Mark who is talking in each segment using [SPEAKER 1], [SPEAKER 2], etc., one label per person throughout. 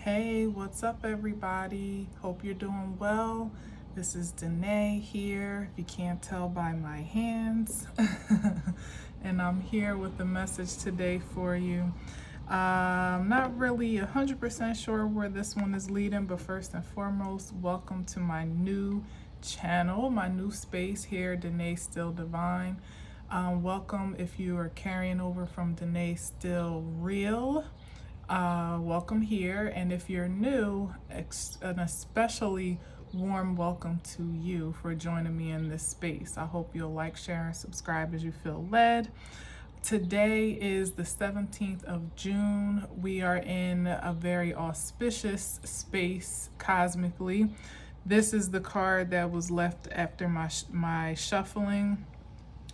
[SPEAKER 1] Hey, what's up, everybody? Hope you're doing well. This is Danae here, if you can't tell by my hands. And I'm here with a message today for you. I'm not really 100% sure where this one is leading, but first and foremost, welcome to my new channel, my new space here, Danae Still Divine. Welcome if you are carrying over from Danae Still Real. Welcome here, and if you're new, an especially warm welcome to you for joining me in this space. I hope you'll like, share, and subscribe as you feel led. Today is the 17th of June. We are in a very auspicious space cosmically. This is the card that was left after my shuffling,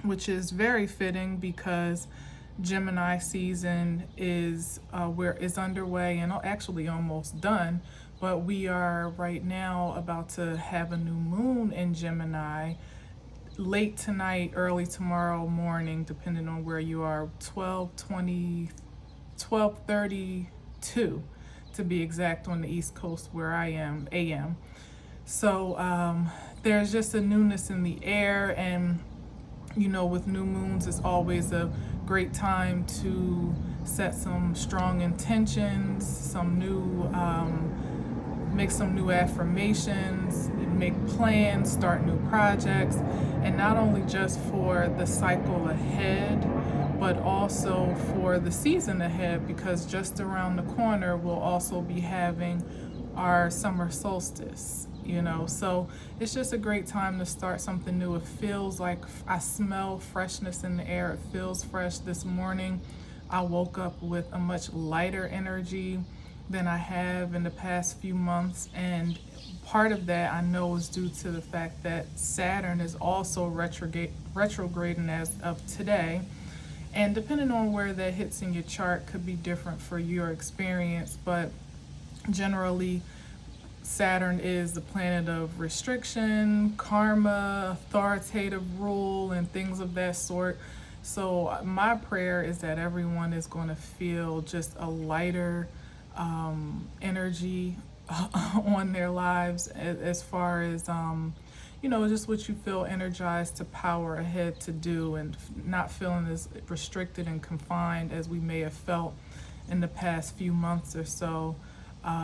[SPEAKER 1] which is very fitting because Gemini season is underway and actually almost done, but we are right now about to have a new moon in Gemini late tonight, early tomorrow morning, depending on where you are, 12:32 to be exact on the East Coast where I am, AM. So there's just a newness in the air, and with new moons, it's always a great time to set some strong intentions, make some new affirmations, make plans, start new projects, and not only just for the cycle ahead, but also for the season ahead, because just around the corner we'll also be having our summer solstice. So it's just a great time to start something new. It feels like I smell freshness in the air. It feels fresh. This morning I woke up with a much lighter energy than I have in the past few months, and part of that I know is due to the fact that Saturn is also retrograding as of today, and depending on where that hits in your chart could be different for your experience, but generally Saturn is the planet of restriction, karma, authoritative rule, and things of that sort. So my prayer is that everyone is going to feel just a lighter energy on their lives, as far as just what you feel energized to power ahead to do, and not feeling as restricted and confined as we may have felt in the past few months or so.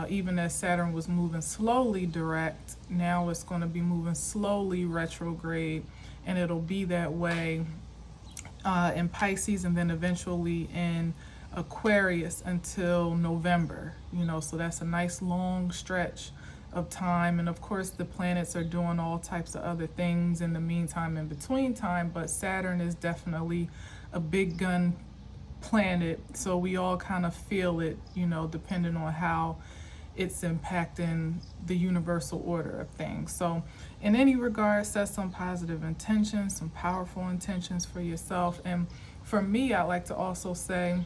[SPEAKER 1] Even as Saturn was moving slowly direct, now it's going to be moving slowly retrograde, and it'll be that way in Pisces and then eventually in Aquarius until November. So that's a nice long stretch of time, and of course the planets are doing all types of other things in the meantime, in between time, but Saturn is definitely a big gun planet, so we all kind of feel it, depending on how it's impacting the universal order of things. So in any regard, set some positive intentions, some powerful intentions for yourself. And for me, I like to also say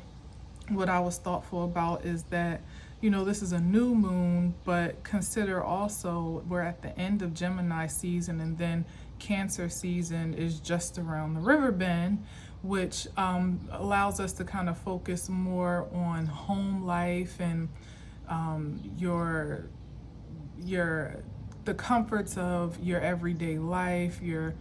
[SPEAKER 1] what I was thoughtful about is that this is a new moon, but consider also we're at the end of Gemini season, and then Cancer season is just around the river bend, which allows us to kind of focus more on home life and the comforts of your everyday life, your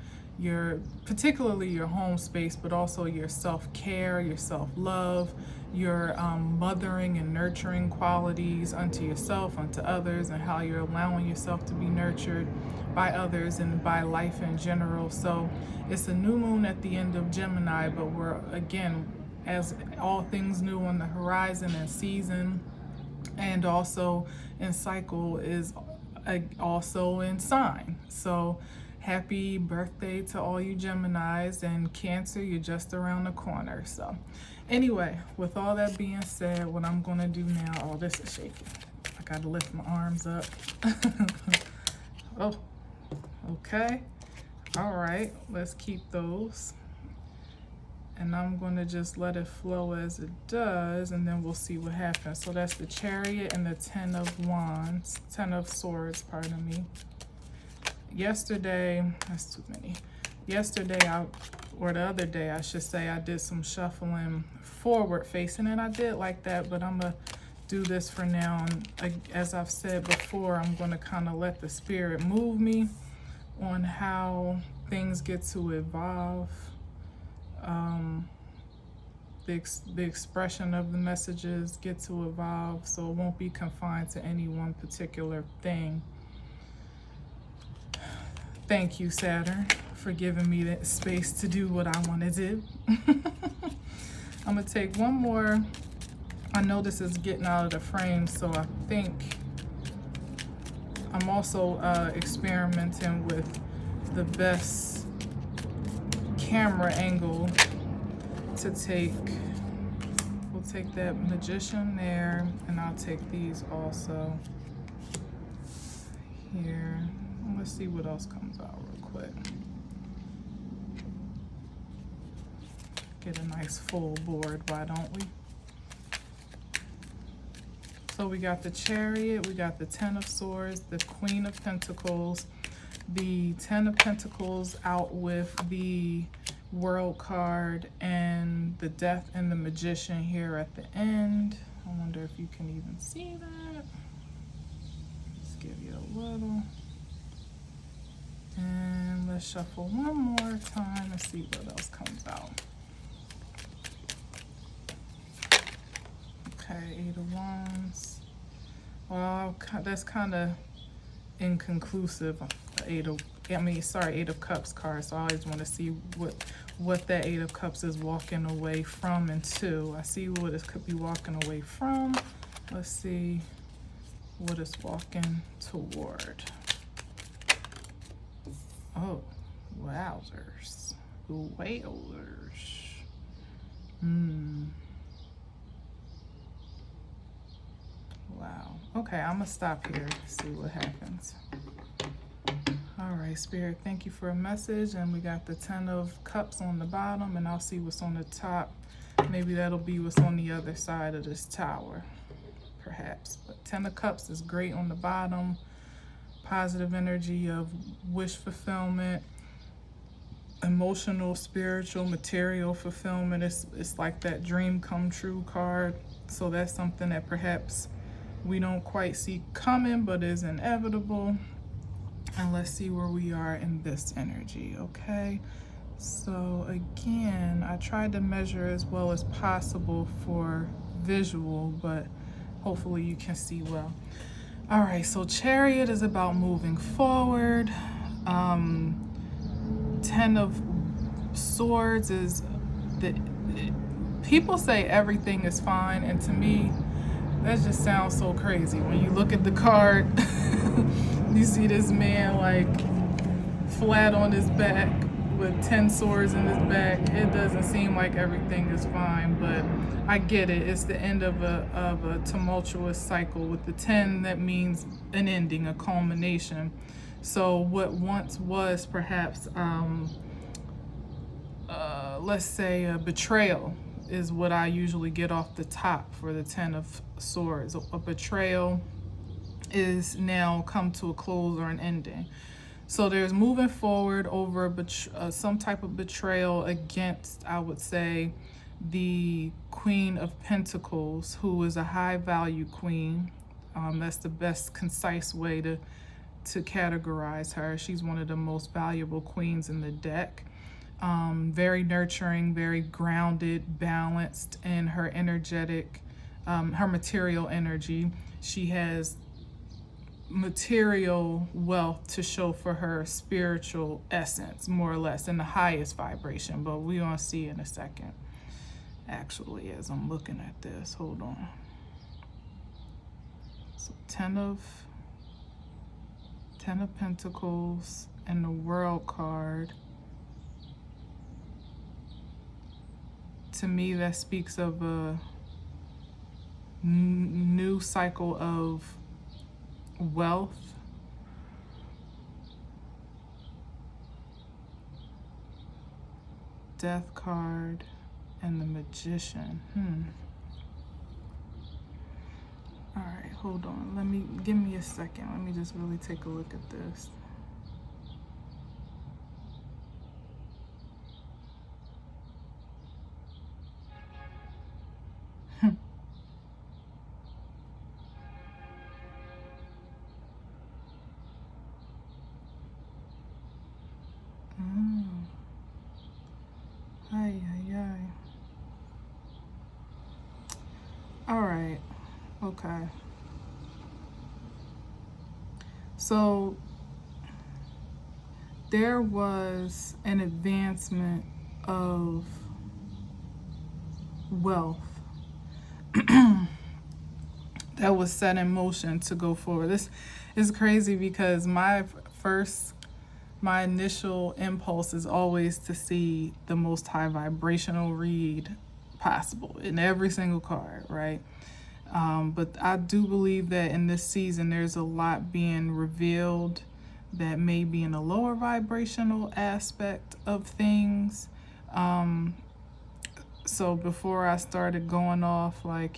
[SPEAKER 1] particularly your home space, but also your self-care, your self-love, your mothering and nurturing qualities unto yourself, unto others, and how you're allowing yourself to be nurtured by others and by life in general. So it's a new moon at the end of Gemini, but we're again, as all things new on the horizon and season, and also in cycle, is also in sign. So happy birthday to all you Geminis, and Cancer, you're just around the corner. So anyway, with all that being said, what I'm going to do now, oh, this is shaky. I got to lift my arms up. Oh, okay. All right, let's keep those. And I'm going to just let it flow as it does, and then we'll see what happens. So that's the Chariot and the 10 of Swords, pardon me. Yesterday, that's too many. Yesterday, or the other day, I should say, I did some shuffling forward facing, and I did like that, but I'm going to do this for now. And as I've said before, I'm going to kind of let the spirit move me on how things get to evolve. The expression of the messages get to evolve, so it won't be confined to any one particular thing. Thank you, Saturn, for giving me that space to do what I want to do. I'm going to take one more. I know this is getting out of the frame, so I think I'm also experimenting with the best camera angle to take. We'll take that Magician there, and I'll take these also here. Let's see what else comes out real quick. Get a nice full board, why don't we? So we got the Chariot, we got the Ten of Swords, the Queen of Pentacles, the Ten of Pentacles out with the World card, and the Death and the Magician here at the end. I wonder if you can even see that. Let's give you a little. And let's shuffle one more time and see what else comes out. Okay, Eight of Wands. Well, that's kind of inconclusive. Eight of Cups card. So I always want to see what that Eight of Cups is walking away from and to. I see what it could be walking away from. Let's see what it's walking toward. Oh, wowzers. Whalers. Wow. Okay, I'm gonna stop here, see what happens. All right, Spirit, thank you for a message. And we got the Ten of Cups on the bottom, and I'll see what's on the top. Maybe that'll be what's on the other side of this tower, perhaps. But Ten of Cups is great on the bottom. Positive energy of wish fulfillment, emotional, spiritual, material fulfillment. It's like that dream come true card. So that's something that perhaps we don't quite see coming, but is inevitable. And let's see where we are in this energy, okay? So again, I tried to measure as well as possible for visual, but hopefully you can see well. All right, so Chariot is about moving forward. Ten of Swords is people say everything is fine, and to me, that just sounds so crazy. When you look at the card, you see this man like flat on his back with 10 swords in his back. It doesn't seem like everything is fine, but I get it. It's the end of a tumultuous cycle. With the 10, that means an ending, a culmination. So what once was perhaps, let's say a betrayal, is what I usually get off the top for the Ten of Swords. A betrayal is now come to a close or an ending. So there's moving forward over some type of betrayal against, I would say, the Queen of Pentacles, who is a high value queen. That's the best concise way to categorize her. She's one of the most valuable queens in the deck. Very nurturing, very grounded, balanced in her energetic, her material energy. She has material wealth to show for her spiritual essence, more or less, in the highest vibration, but we're gonna see in a second, actually, as I'm looking at this. Hold on. So Ten of Pentacles and the World card. To me, that speaks of a new cycle of wealth. Death card and the Magician. All right, hold on. Give me a second. Let me just really take a look at this. Okay. So there was an advancement of wealth that was set in motion to go forward. This is crazy because my initial impulse is always to see the most high vibrational read possible in every single card, right? But I do believe that in this season there's a lot being revealed that may be in a lower vibrational aspect of things. So before I started going off like,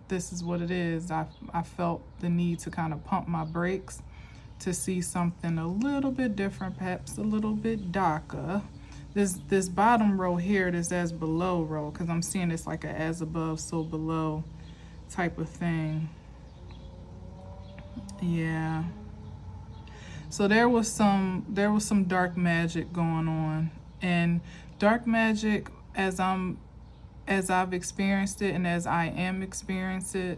[SPEAKER 1] this is what it is, I felt the need to kind of pump my brakes to see something a little bit different, perhaps a little bit darker. This bottom row here, this as below row, because I'm seeing it's like a as above, so below type of thing. Yeah. So there was some dark magic going on, and dark magic, as I've experienced it and as I am experiencing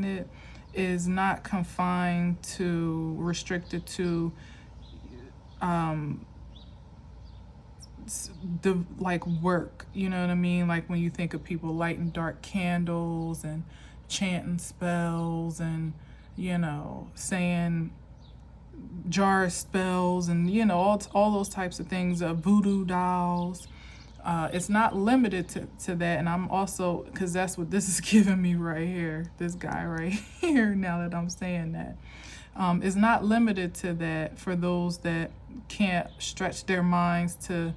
[SPEAKER 1] it, is not confined to, restricted to like work, you know what I mean? Like when you think of people lighting dark candles and chanting spells and, saying jar spells and, all those types of things, voodoo dolls. It's not limited to that. And I'm also, because that's what this is giving me right here, this guy right here, now that I'm saying that. It's not limited to that for those that can't stretch their minds to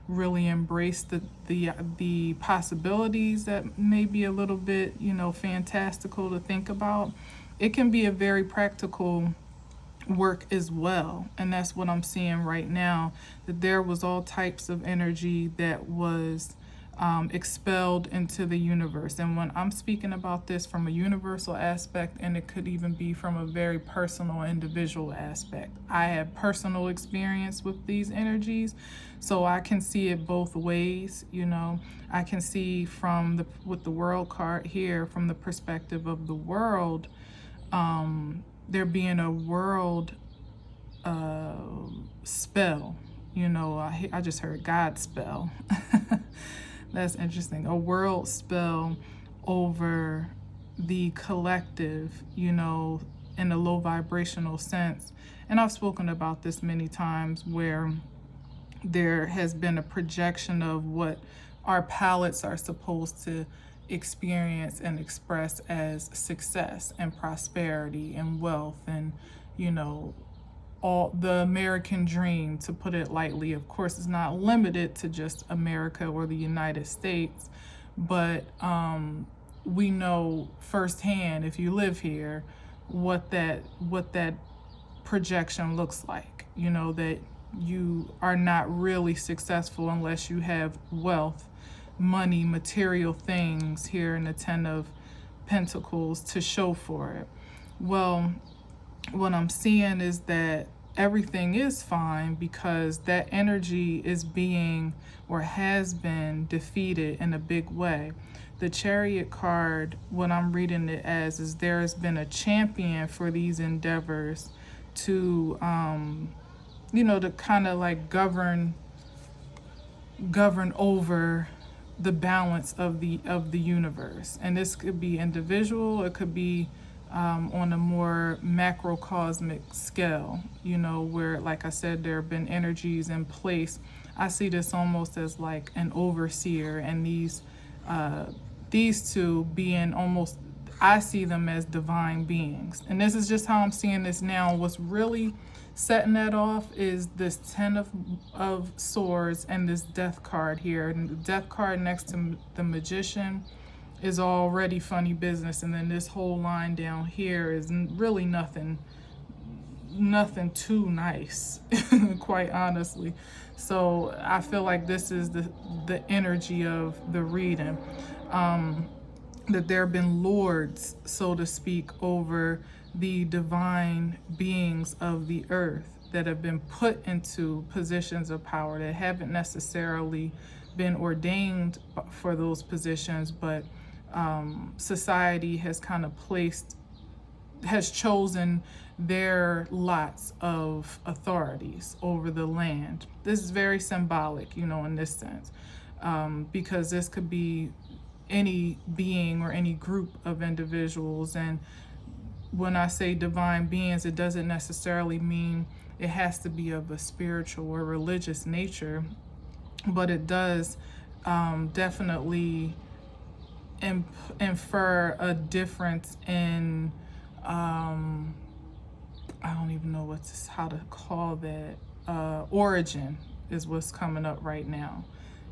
[SPEAKER 1] really embrace the possibilities that may be a little bit, fantastical to think about. It can be a very practical work as well, and that's what I'm seeing right now, that there was all types of energy that was expelled into the universe. And when I'm speaking about this from a universal aspect, and it could even be from a very personal individual aspect, I have personal experience with these energies, so I can see it both ways. I can see with the world card here, from the perspective of the world, there being a world spell. I just heard God spell. That's interesting. A world spell over the collective, in a low vibrational sense. And I've spoken about this many times, where there has been a projection of what our palates are supposed to experience and express as success and prosperity and wealth and, all the American dream, to put it lightly. Of course, it's not limited to just America or the United States, but we know firsthand, if you live here, what that projection looks like. That you are not really successful unless you have wealth, money, material things here in the Ten of Pentacles to show for it. Well, what I'm seeing is that everything is fine, because that energy is being, or has been, defeated in a big way. The Chariot card, what I'm reading it as, is there has been a champion for these endeavors to to kind of like govern over the balance of the universe. And this could be individual, it could be on a more macrocosmic scale, where, like I said, there have been energies in place. I see this almost as like an overseer, and these two being almost, I see them as divine beings. And this is just how I'm seeing this now. What's really setting that off is this Ten of Swords and this Death card here. And the Death card next to the Magician is already funny business, and then this whole line down here is really nothing too nice, quite honestly. So I feel like this is the energy of the reading, that there have been lords, so to speak, over the divine beings of the earth that have been put into positions of power that haven't necessarily been ordained for those positions, but society has kind of has chosen their lots of authorities over the land. This is very symbolic, in this sense, because this could be any being or any group of individuals. And when I say divine beings, it doesn't necessarily mean it has to be of a spiritual or religious nature, but it does definitely infer a difference in I don't even know how to call that. Origin is what's coming up right now.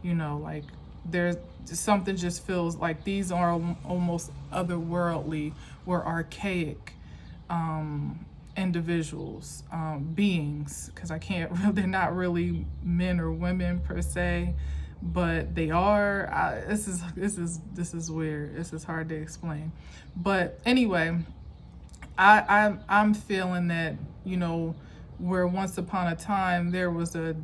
[SPEAKER 1] Like there's something just feels like these are almost otherworldly or archaic individuals, beings, because they're not really men or women per se, but they are. This is weird. This is hard to explain. But anyway, I'm feeling that, where once upon a time there was a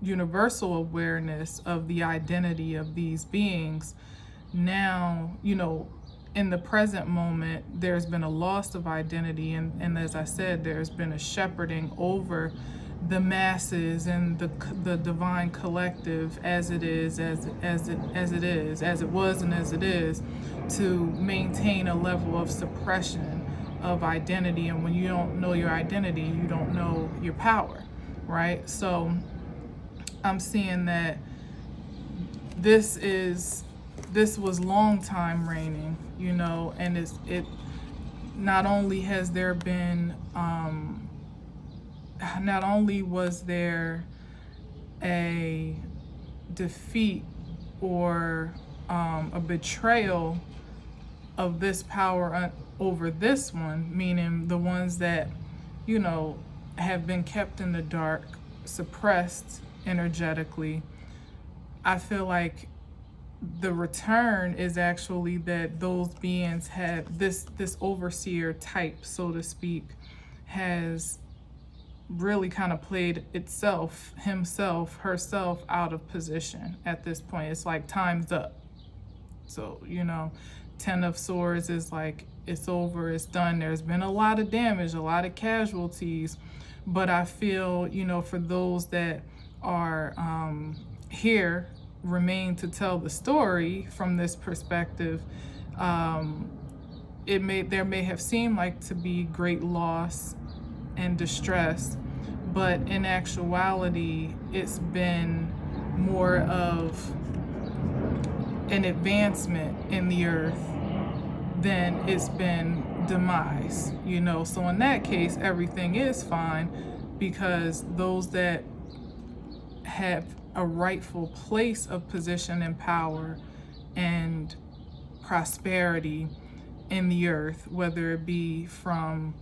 [SPEAKER 1] universal awareness of the identity of these beings. Now, in the present moment, there's been a loss of identity, and as I said, there's been a shepherding over the masses and the divine collective as it was and as it is, to maintain a level of suppression of identity. And when you don't know your identity, you don't know your power, right? So I'm seeing that this was long time reigning, and it not only has there been not only was there a defeat or a betrayal of this power over this one, meaning the ones that, have been kept in the dark, suppressed energetically. I feel like the return is actually that those beings have this overseer type, so to speak, has really kind of played himself, herself out of position at this point. It's like time's up. So, 10 of Swords is like, it's over, it's done. There's been a lot of damage, a lot of casualties, but I feel, for those that are here, remain to tell the story from this perspective, there may have seemed like to be great loss and distress, but in actuality, it's been more of an advancement in the earth than it's been demise, So in that case, everything is fine, because those that have a rightful place of position and power and prosperity in the earth, whether it be from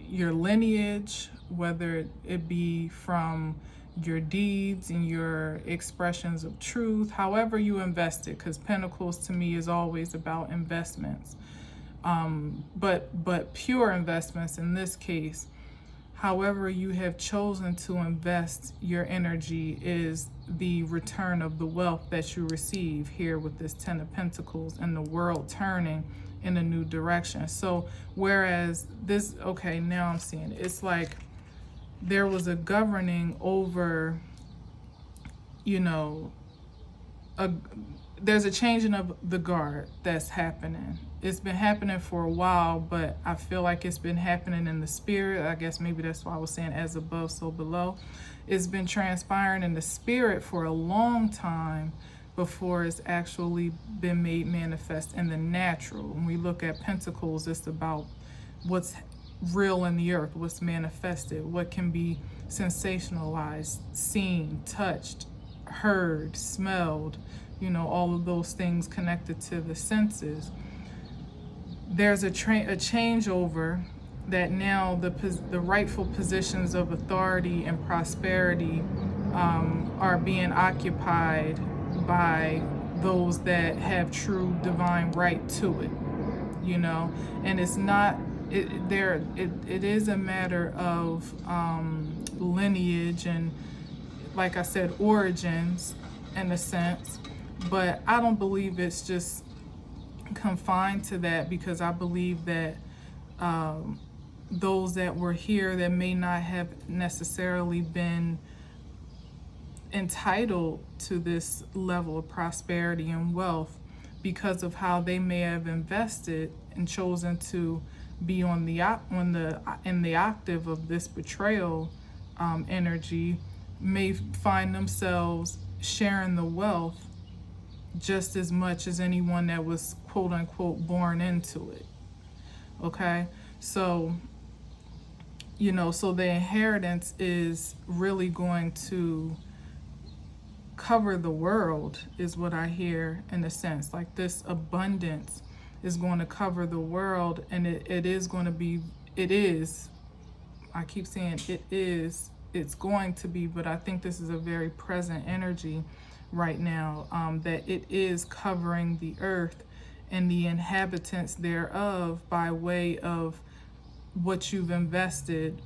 [SPEAKER 1] your lineage, whether it be from your deeds and your expressions of truth, however you invest it, because Pentacles to me is always about investments, but pure investments in this case. However you have chosen to invest your energy is the return of the wealth that you receive here with this 10 of Pentacles and the world turning in a new direction. So whereas this, okay, now I'm seeing it. It's like there was a governing over, there's a changing of the guard that's happening. It's been happening for a while, but I feel like it's been happening in the spirit. I guess maybe that's why I was saying as above, so below. It's been transpiring in the spirit for a long time before it's actually been made manifest in the natural. When we look at Pentacles, it's about what's real in the earth, what's manifested, what can be sensationalized, seen, touched, heard, smelled, all of those things connected to the senses. There's a changeover that now the rightful positions of authority and prosperity are being occupied by those that have true divine right to it, and it's not, it is a matter of lineage and, like I said, origins in a sense, But I don't believe it's just confined to that, because I believe that those that were here that may not have necessarily been entitled to this level of prosperity and wealth, because of how they may have invested and chosen to be on the in the octave of this betrayal energy, may find themselves sharing the wealth just as much as anyone that was quote unquote born into it. Okay, so so the inheritance is really going to cover the world, is what I hear, in a sense. Like, this abundance is going to cover the world, and it is going to be, I keep saying it's going to be, but I think this is a very present energy right now, that it is covering the earth and the inhabitants thereof by way of what you've invested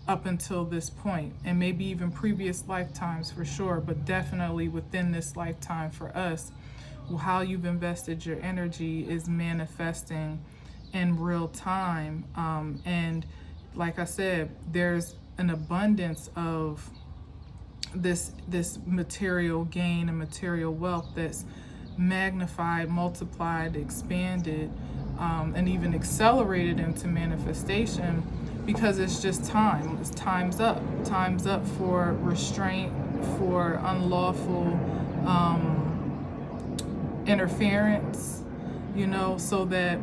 [SPEAKER 1] up until this point, and maybe even previous lifetimes for sure, but definitely within this lifetime for us. How you've invested your energy is manifesting in real time, and like I said, there's an abundance of this material gain and material wealth that's magnified, multiplied, expanded, and even accelerated into manifestation, because it's just time. Time's up. Time's up for restraint, for unlawful interference, so that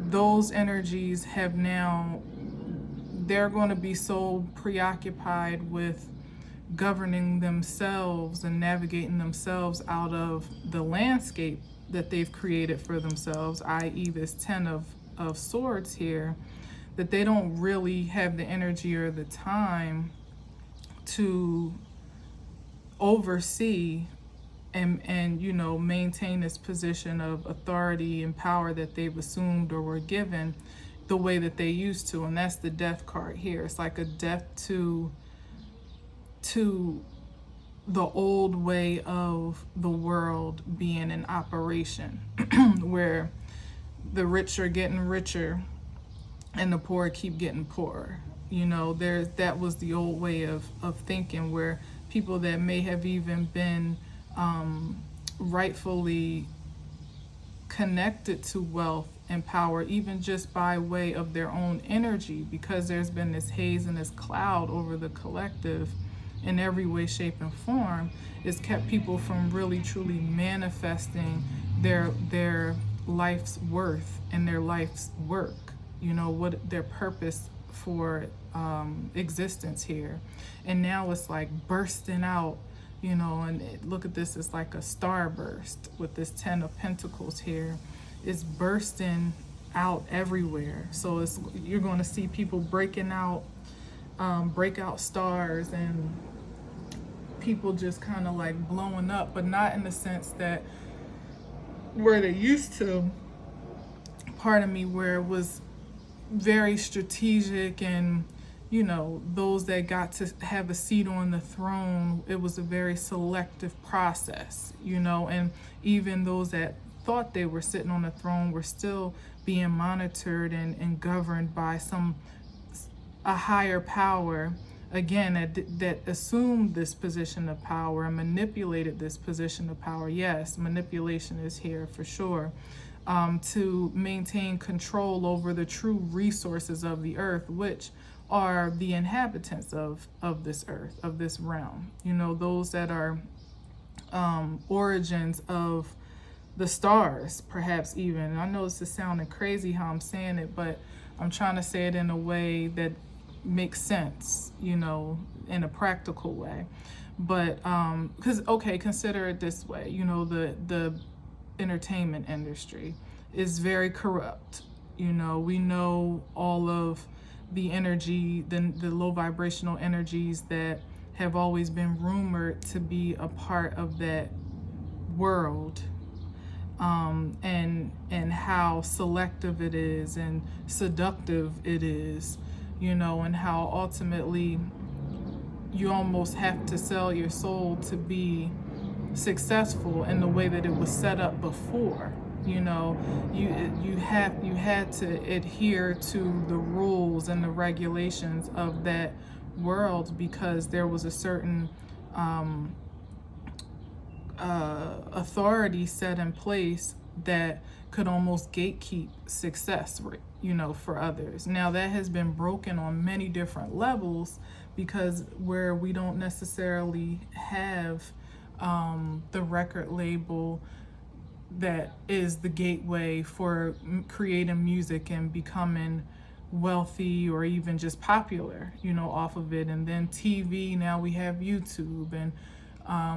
[SPEAKER 1] those energies have now, they're going to be so preoccupied with governing themselves and navigating themselves out of the landscape that they've created for themselves, i.e. this 10 of swords here, that they don't really have the energy or the time to oversee and maintain this position of authority and power that they've assumed or were given the way that they used to. And that's the death card here. It's like a death to the old way of the world being in operation, where the rich are getting richer and the poor keep getting poorer. That was the old way of thinking, where people that may have even been rightfully connected to wealth and power, even just by way of their own energy, because there's been this haze and this cloud over the collective in every way, shape, and form, it's kept people from really truly manifesting their life's worth and their life's work, what their purpose for existence here. And now it's like bursting out, look at this, it's like a starburst with this 10 of Pentacles here. It's bursting out everywhere. So you're going to see people breaking out, breakout stars, and people just kind of like blowing up, but not in the sense that where they used to, where it was very strategic, and those that got to have a seat on the throne, it was a very selective process, and even those that thought they were sitting on the throne were still being monitored and governed by a higher power, again, that assumed this position of power and manipulated this position of power. Yes, manipulation is here for sure, to maintain control over the true resources of the earth, which are the inhabitants of this earth, of this realm. Those that are origins of the stars, perhaps even. I know this is sounding crazy how I'm saying it, but I'm trying to say it in a way that makes sense, in a practical way. But consider it this way, the entertainment industry is very corrupt. We know all of the energy, the low vibrational energies that have always been rumored to be a part of that world, and how selective it is and seductive it is, and how ultimately you almost have to sell your soul to be successful in the way that it was set up before. You know, you had to adhere to the rules and the regulations of that world, because there was a certain authority set in place that could almost gatekeep success, you know, for others. Now that has been broken on many different levels, because where we don't necessarily have the record label that is the gateway for creating music and becoming wealthy or even just popular, you know, off of it. And then TV, now we have YouTube, and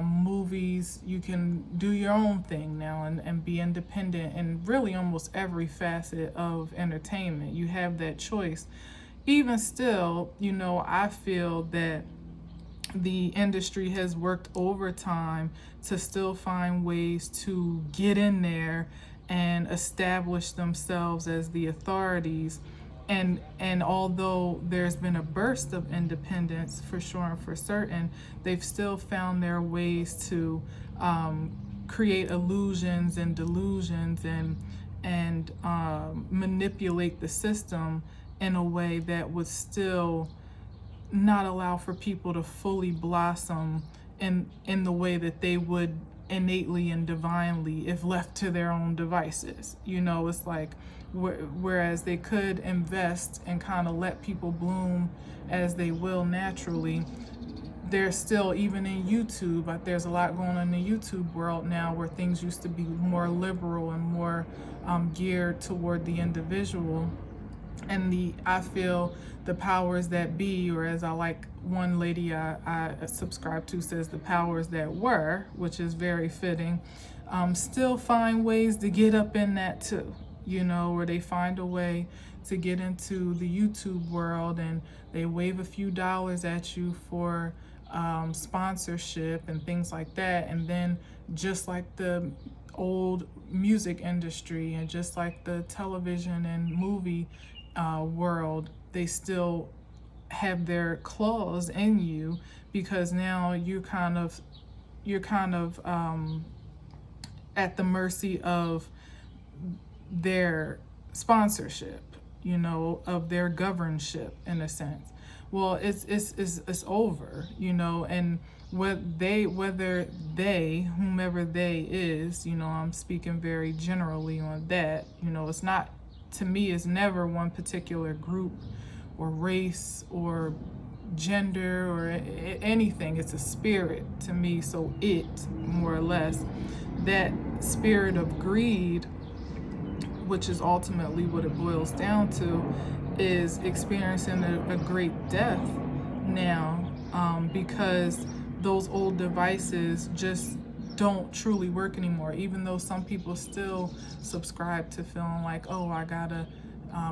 [SPEAKER 1] movies, you can do your own thing now and be independent in really almost every facet of entertainment. You have that choice. Even still, you know, I feel that the industry has worked overtime to still find ways to get in there and establish themselves as the authorities. And although there's been a burst of independence for sure and for certain, they've still found their ways to create illusions and delusions and manipulate the system in a way that would still not allow for people to fully blossom in the way that they would innately and divinely if left to their own devices. You know, it's like whereas they could invest and kind of let people bloom as they will naturally, there's still, even in YouTube, but there's a lot going on in the YouTube world now where things used to be more liberal and more geared toward the individual. And I feel the powers that be, or as I like one lady I subscribe to says, the powers that were, which is very fitting, still find ways to get up in that too, you know, where they find a way to get into the YouTube world and they wave a few dollars at you for sponsorship and things like that. And then just like the old music industry and just like the television and movie world, they still have their claws in you, because now you're kind of at the mercy of their sponsorship, you know, of their governship in a sense. Well, it's over, you know, and whomever they is, you know, I'm speaking very generally on that, you know, it's not, to me, it's never one particular group or race or gender or anything. It's a spirit to me. So it, more or less, that spirit of greed, which is ultimately what it boils down to, is experiencing a great death now, because those old devices just don't truly work anymore. Even though some people still subscribe to feeling like, oh, I gotta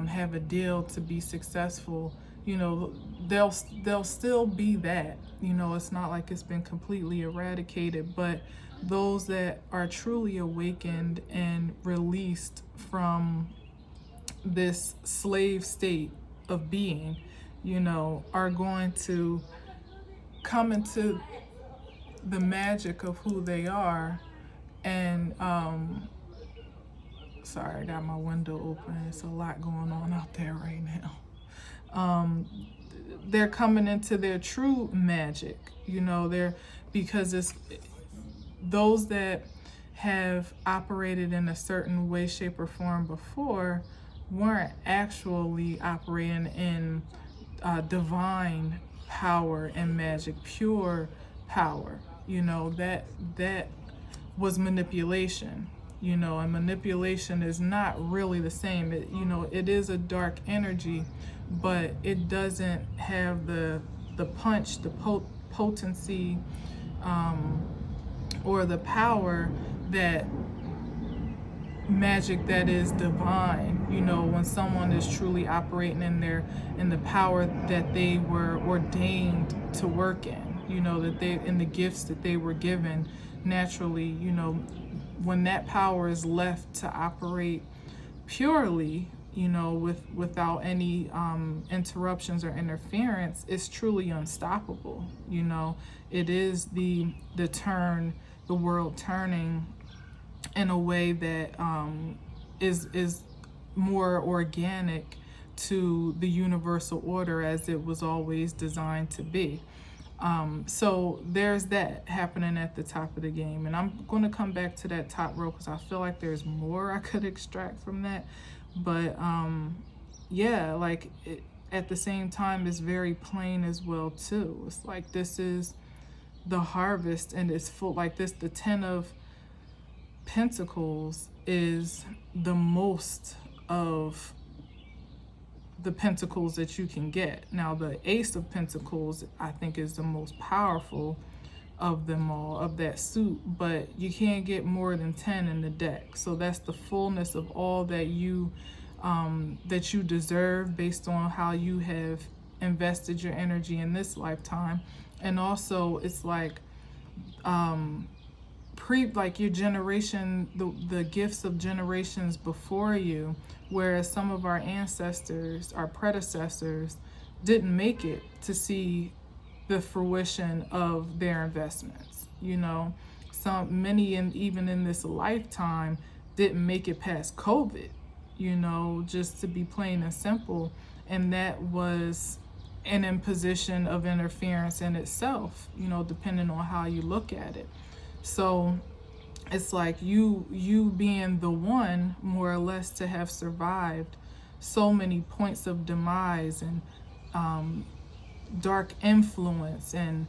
[SPEAKER 1] have a deal to be successful, you know, they'll still be that, you know, it's not like it's been completely eradicated. But those that are truly awakened and released from this slave state of being, you know, are going to come into the magic of who they are. And sorry, I got my window open. It's a lot going on out there right now. They're coming into their true magic, you know, because it's those that have operated in a certain way, shape, or form before weren't actually operating in divine power and magic, pure power. You know, that was manipulation, you know, and manipulation is not really the same. You know, it is a dark energy, but it doesn't have the punch, the potency, or the power that magic that is divine. You know, when someone is truly operating in the power that they were ordained to work in, you know, that they, in the gifts that they were given naturally, you know, when that power is left to operate purely, you know, without any interruptions or interference, it's truly unstoppable. You know, it is the turn the world turning in a way that is more organic to the universal order as it was always designed to be. So there's that happening at the top of the game. And I'm going to come back to that top row because I feel like there's more I could extract from that. But yeah, like at the same time, it's very plain as well, too. It's like this is the harvest and it's full like this. The 10 of Pentacles is the most of the pentacles that you can get. Now the Ace of Pentacles I think is the most powerful of them all, of that suit, but you can't get more than 10 in the deck. So that's the fullness of all that you deserve based on how you have invested your energy in this lifetime. And also it's like like your generation, the gifts of generations before you, whereas some of our ancestors, our predecessors, didn't make it to see the fruition of their investments. You know, many, and even in this lifetime, didn't make it past COVID, you know, just to be plain and simple. And that was an imposition of interference in itself, you know, depending on how you look at it. So it's like you being the one, more or less, to have survived so many points of demise and dark influence and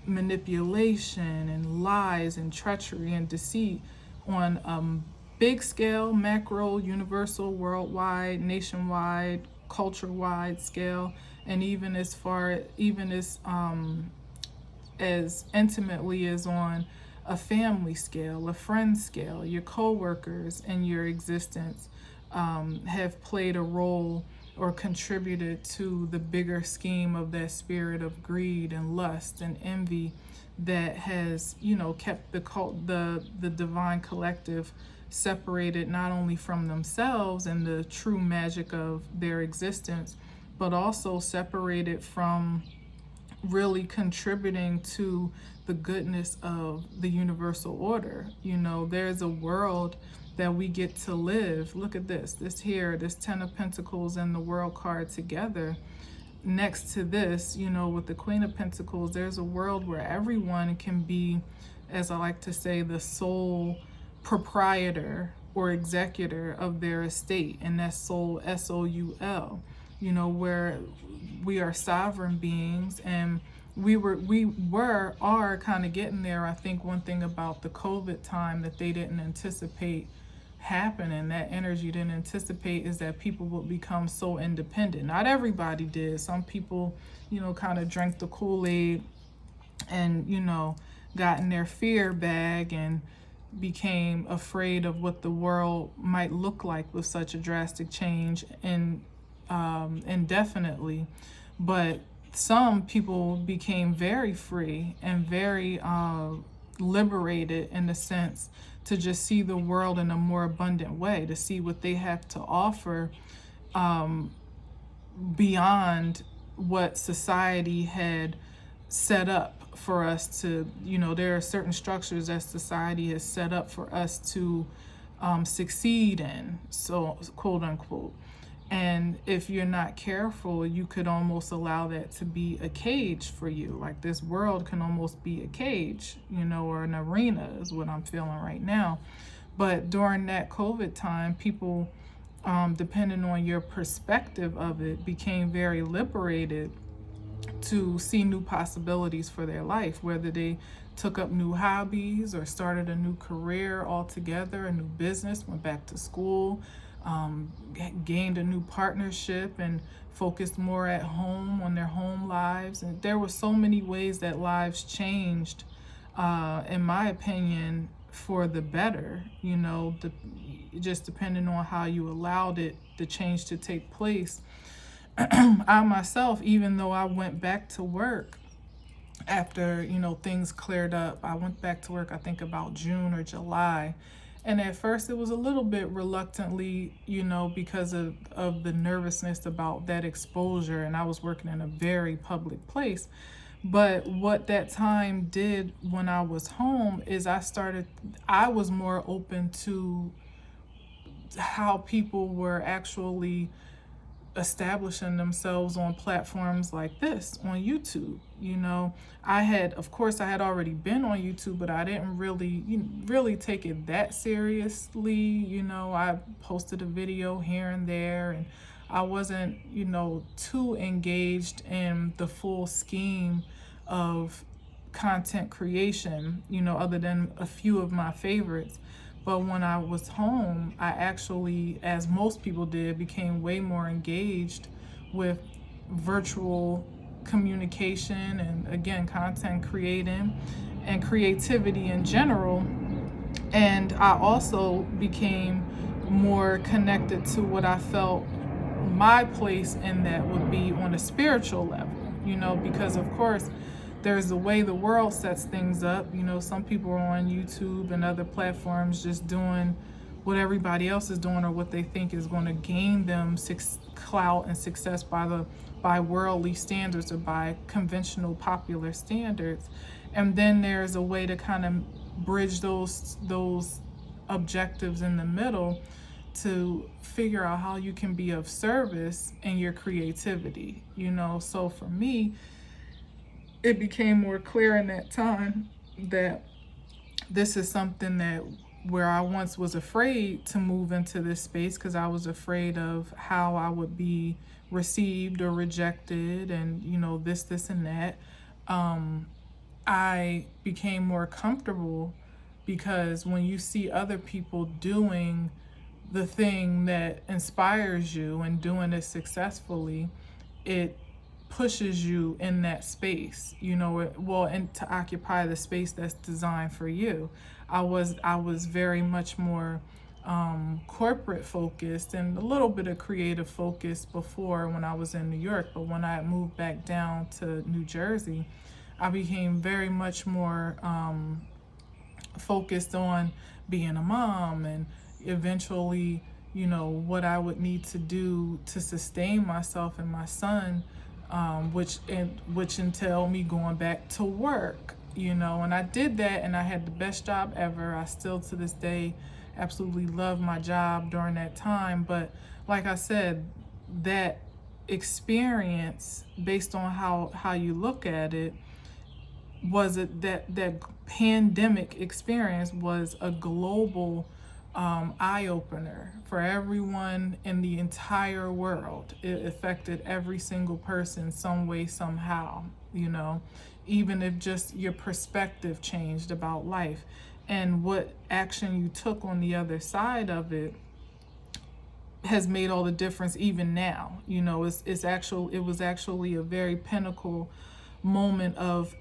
[SPEAKER 1] manipulation and lies and treachery and deceit on big scale, macro, universal, worldwide, nationwide, culture-wide scale, and even as intimately as on a family scale, a friend scale. Your co-workers in your existence have played a role or contributed to the bigger scheme of that spirit of greed and lust and envy that has, you know, kept the divine collective separated not only from themselves and the true magic of their existence, but also separated from really contributing to the goodness of the universal order. You know, there's a world that we get to live. Look at this here, this 10 of Pentacles and the World card together. Next to this, you know, with the Queen of Pentacles, there's a world where everyone can be, as I like to say, the sole proprietor or executor of their estate, and that's soul, S-O-U-L, you know, where we are sovereign beings, and we are kind of getting there. I think one thing about the COVID time that they didn't anticipate happening, that energy didn't anticipate, is that people would become so independent. Not everybody did. Some people, you know, kind of drank the Kool-Aid and, you know, got in their fear bag and became afraid of what the world might look like with such a drastic change and indefinitely. But some people became very free and very liberated, in the sense to just see the world in a more abundant way, to see what they have to offer beyond what society had set up for us to, you know, there are certain structures that society has set up for us to succeed in, so quote unquote. And if you're not careful, you could almost allow that to be a cage for you. Like this world can almost be a cage, you know, or an arena is what I'm feeling right now. But during that COVID time, people, depending on your perspective of it, became very liberated to see new possibilities for their life, whether they took up new hobbies or started a new career altogether, a new business, went back to school, gained a new partnership and focused more at home on their home lives. And there were so many ways that lives changed, in my opinion, for the better, you know, just depending on how you allowed it, the change to take place. I myself, even though I went back to work after, you know, things cleared up, I went back to work, I think about June or July. And at first it was a little bit reluctantly, you know, because of the nervousness about that exposure. And I was working in a very public place. But what that time did when I was home is I was more open to how people were actually establishing themselves on platforms like this on YouTube. Of course, I had already been on YouTube, but I didn't really take it that seriously. I posted a video here and there, and I wasn't, too engaged in the full scheme of content creation, other than a few of my favorites. But when I was home, I actually, as most people did, became way more engaged with virtual communication and, again, content creating and creativity in general. And I also became more connected to what I felt my place in that would be on a spiritual level, because of course, there's the way the world sets things up. Some people are on YouTube and other platforms just doing what everybody else is doing or what they think is going to gain them clout and success by worldly standards or by conventional popular standards. And then there's a way to kind of bridge those objectives in the middle to figure out how you can be of service in your creativity. So for me, it became more clear in that time that this is something that where I once was afraid to move into this space because I was afraid of how I would be received or rejected and, this and that. I became more comfortable because when you see other people doing the thing that inspires you and doing it successfully, it pushes you in that space, and to occupy the space that's designed for you. I was very much more corporate focused and a little bit of creative focus before when I was in New York, but when I moved back down to New Jersey, I became very much more focused on being a mom and eventually, what I would need to do to sustain myself and my son, which entailed me going back to work, and I did that and I had the best job ever. I still to this day absolutely love my job during that time. But like I said, that experience, based on how you look at it, that pandemic experience was a global eye-opener for everyone in the entire world. It affected every single person some way, somehow, even if just your perspective changed about life. And what action you took on the other side of it has made all the difference even now. It was actually a very pinnacle moment of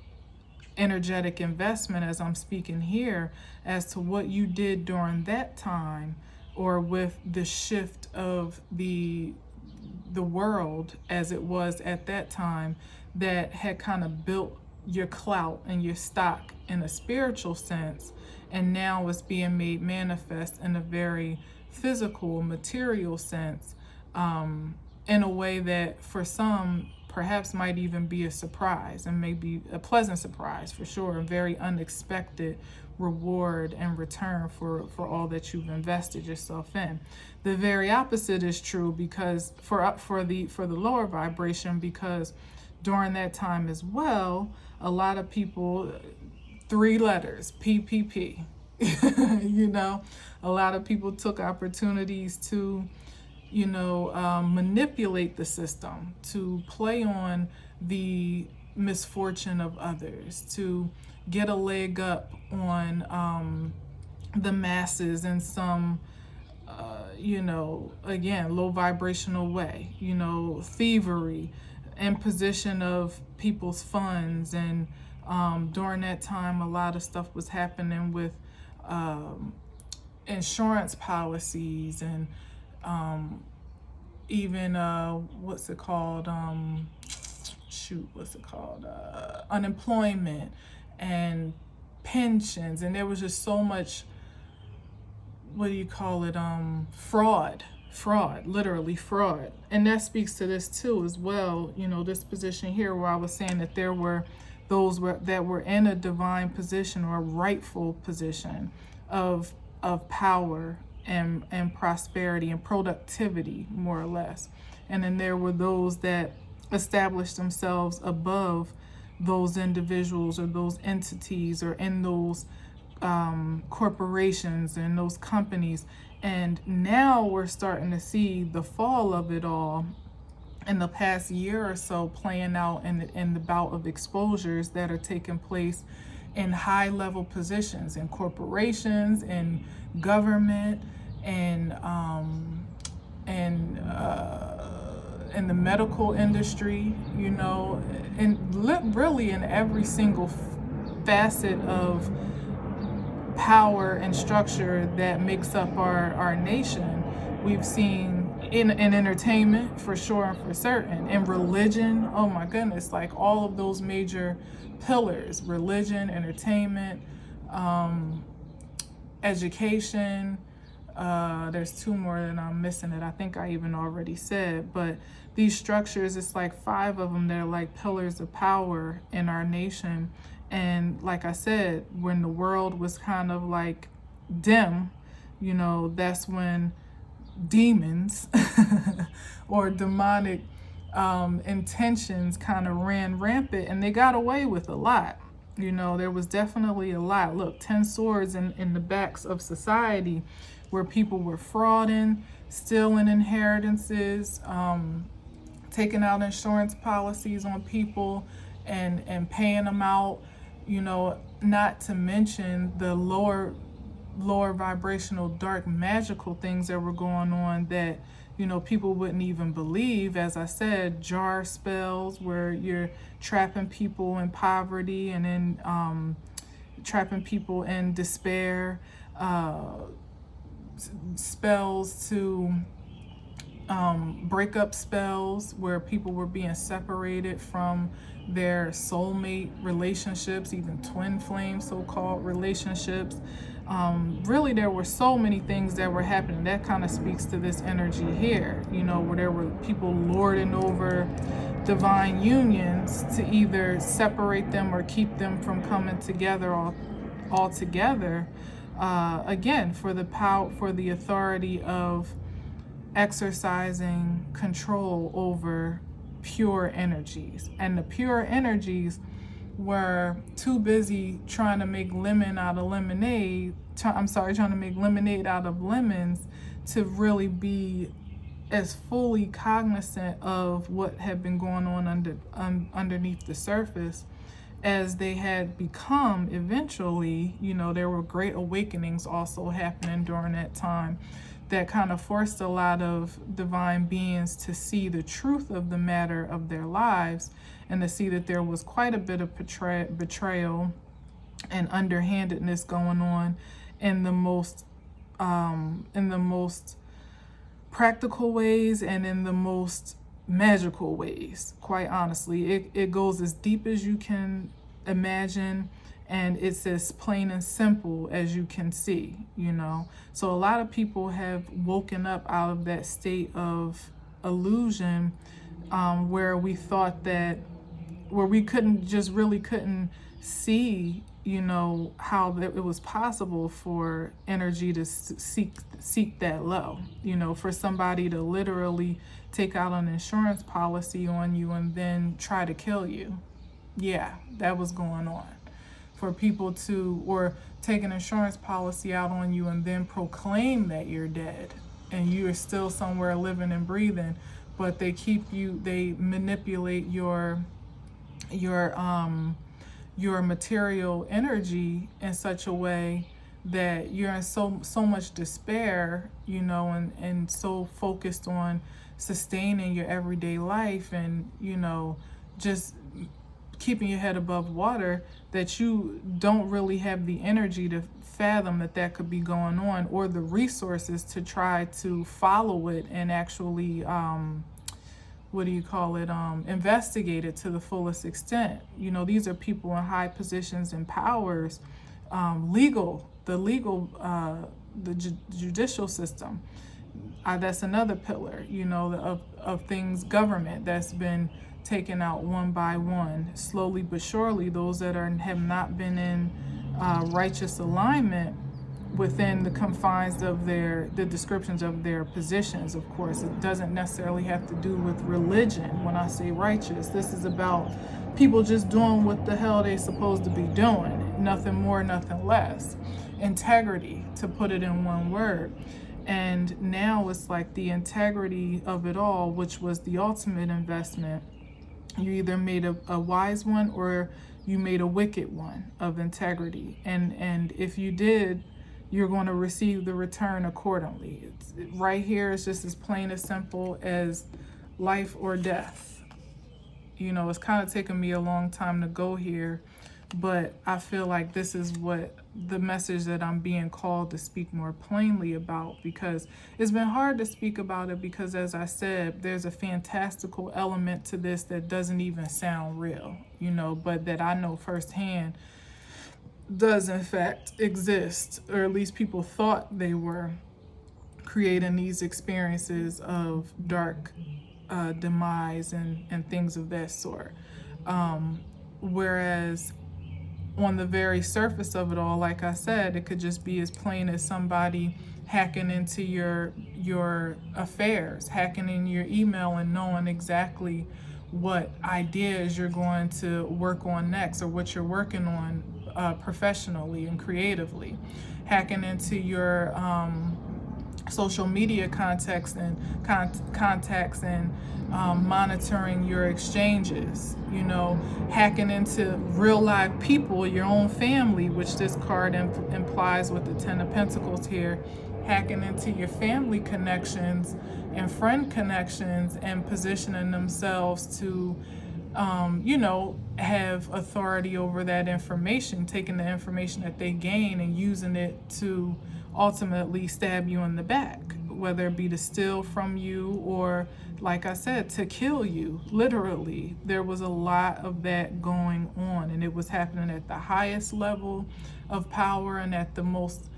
[SPEAKER 1] energetic investment as I'm speaking here as to what you did during that time, or with the shift of the world as it was at that time, that had kind of built your clout and your stock in a spiritual sense, and now it's being made manifest in a very physical, material sense, in a way that for some perhaps might even be a surprise, and maybe a pleasant surprise for sure, a very unexpected reward and return for all that you've invested yourself in. The very opposite is true because for the lower vibration, because during that time as well, a lot of people, 3 letters, PPP, a lot of people took opportunities to manipulate the system, to play on the misfortune of others, to get a leg up on the masses in some, again, low vibrational way, thievery, imposition of people's funds. And during that time, a lot of stuff was happening with insurance policies and even unemployment and pensions, and there was just so much, fraud, literally fraud. And that speaks to this too as well, this position here where I was saying that there were that were in a divine position or a rightful position of power and prosperity and productivity, more or less. And then there were those that established themselves above those individuals or those entities or in those corporations and those companies. And now we're starting to see the fall of it all in the past year or so, playing out in the bout of exposures that are taking place in high level positions in corporations, in government, and in the medical industry, you know, and really in every single facet of power and structure that makes up our nation. We've seen in entertainment, for sure and for certain, in religion, oh my goodness, like all of those major pillars: religion, entertainment, education. There's two more that I'm missing that I think I even already said, but these structures, it's like 5 of them that are like pillars of power in our nation. And like I said, when the world was kind of like dim, you know, that's when demons or demonic intentions kind of ran rampant, and they got away with a lot. You know, there was definitely a lot. Look, 10 swords in the backs of society where people were frauding, stealing inheritances, taking out insurance policies on people and paying them out, you know, not to mention the lower vibrational, dark, magical things that were going on that, you know, people wouldn't even believe. As I said, jar spells where you're trapping people in poverty and then trapping people in despair, spells to breakup spells where people were being separated from their soulmate relationships, even twin flame so-called relationships. Really, there were so many things that were happening. That kind of speaks to this energy here, you know, where there were people lording over divine unions to either separate them or keep them from coming together all together. Again, for the power, for the authority of exercising control over pure energies. And the pure energies were too busy trying to make lemon out of lemonade, trying to make lemonade out of lemons, to really be as fully cognizant of what had been going on underneath the surface as they had become eventually. You know, there were great awakenings also happening during that time that kind of forced a lot of divine beings to see the truth of the matter of their lives, and to see that there was quite a bit of betrayal and underhandedness going on in the most practical ways and in the most magical ways. Quite honestly, it goes as deep as you can imagine, and it's as plain and simple as you can see, you know. So a lot of people have woken up out of that state of illusion, where we thought that, where we couldn't see, you know, how it was possible for energy to seek that low, you know, for somebody to literally take out an insurance policy on you and then try to kill you. Yeah, that was going on. For people to, or take an insurance policy out on you and then proclaim that you're dead and you are still somewhere living and breathing, but they manipulate your material energy in such a way that you're in so much despair, you know, and so focused on sustaining your everyday life and, you know, just keeping your head above water, that you don't really have the energy to fathom that could be going on, or the resources to try to follow it and actually investigate it to the fullest extent. You know, these are people in high positions and powers, the judicial system, That's another pillar, of things, government that's been taken out one by one, slowly but surely. Those that have not been in righteous alignment within the confines of the descriptions of their positions. Of course, it doesn't necessarily have to do with religion. When I say righteous, this is about people just doing what the hell they supposed to be doing, nothing more, nothing less. Integrity, to put it in one word. And now it's like the integrity of it all, which was the ultimate investment. You either made a wise one or you made a wicked one of integrity. And if you did, you're going to receive the return accordingly. It's right here. It's just as plain as simple as life or death. It's kind of taken me a long time to go here, but I feel like this is what the message that I'm being called to speak more plainly about, because it's been hard to speak about it because, as I said, there's a fantastical element to this that doesn't even sound real, but that I know firsthand does in fact exist, or at least people thought they were creating these experiences of dark demise and things of that sort. Whereas on the very surface of it all, like I said, it could just be as plain as somebody hacking into your affairs, hacking in your email and knowing exactly what ideas you're going to work on next, or what you're working on professionally and creatively, hacking into your social media contacts and monitoring your exchanges, hacking into real live people, your own family, which this card implies with the Ten of Pentacles here, hacking into your family connections and friend connections and positioning themselves to have authority over that information, taking the information that they gain and using it to ultimately stab you in the back, whether it be to steal from you or, like I said, to kill you. Literally, there was a lot of that going on, and it was happening at the highest level of power and at the most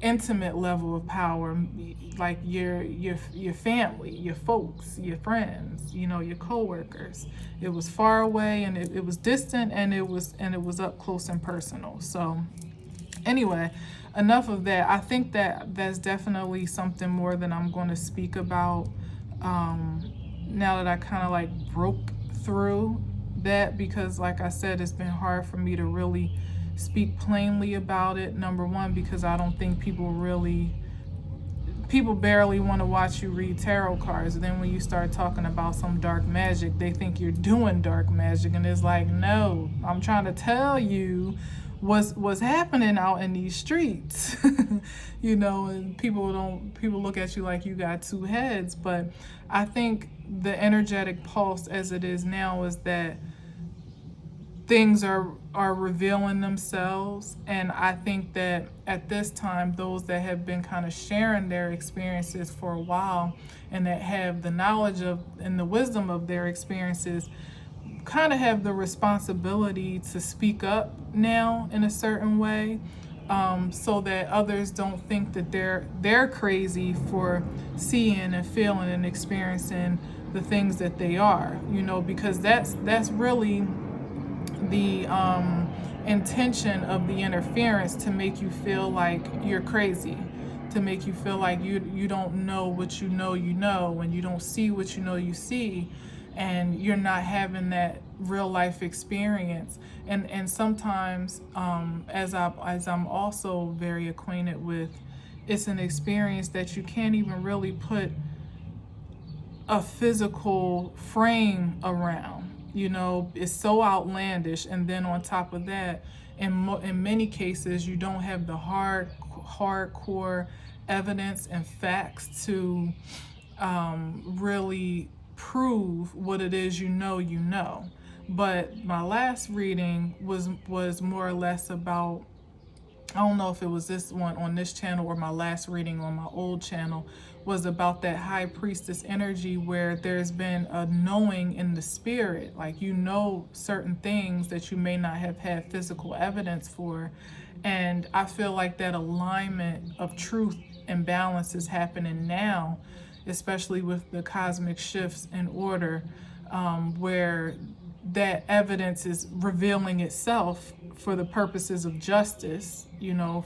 [SPEAKER 1] intimate level of power, like your family, your folks, your friends, your coworkers. It was far away, and it was distant, and it was up close and personal. So anyway, enough of that. I think that that's definitely something more that I'm going to speak about now that I kind of like broke through that, because like I said, it's been hard for me to really speak plainly about it. Number one, because I don't think people barely want to watch you read tarot cards. And then when you start talking about some dark magic, they think you're doing dark magic, and it's like, no, I'm trying to tell you what's happening out in these streets. And people look at you like you got two heads. But I think the energetic pulse as it is now is that things are revealing themselves, and I think that at this time, those that have been kind of sharing their experiences for a while and that have the knowledge of and the wisdom of their experiences kind of have the responsibility to speak up now in a certain way, so that others don't think that they're crazy for seeing and feeling and experiencing the things that they are, because that's really the intention of the interference, to make you feel like you're crazy, to make you feel like you don't know what you know, and you don't see what you see, and you're not having that real life experience. And sometimes, as I'm also very acquainted with, it's an experience that you can't even really put a physical frame around. It's so outlandish. And then on top of that, in many cases, you don't have the hardcore evidence and facts to really prove what it is you know. But my last reading was more or less about, I don't know if it was this one on this channel or my last reading on my old channel, was about that high priestess energy, where there's been a knowing in the spirit, like certain things that you may not have had physical evidence for, And I feel like that alignment of truth and balance is happening now, especially with the cosmic shifts in order, where that evidence is revealing itself for the purposes of justice,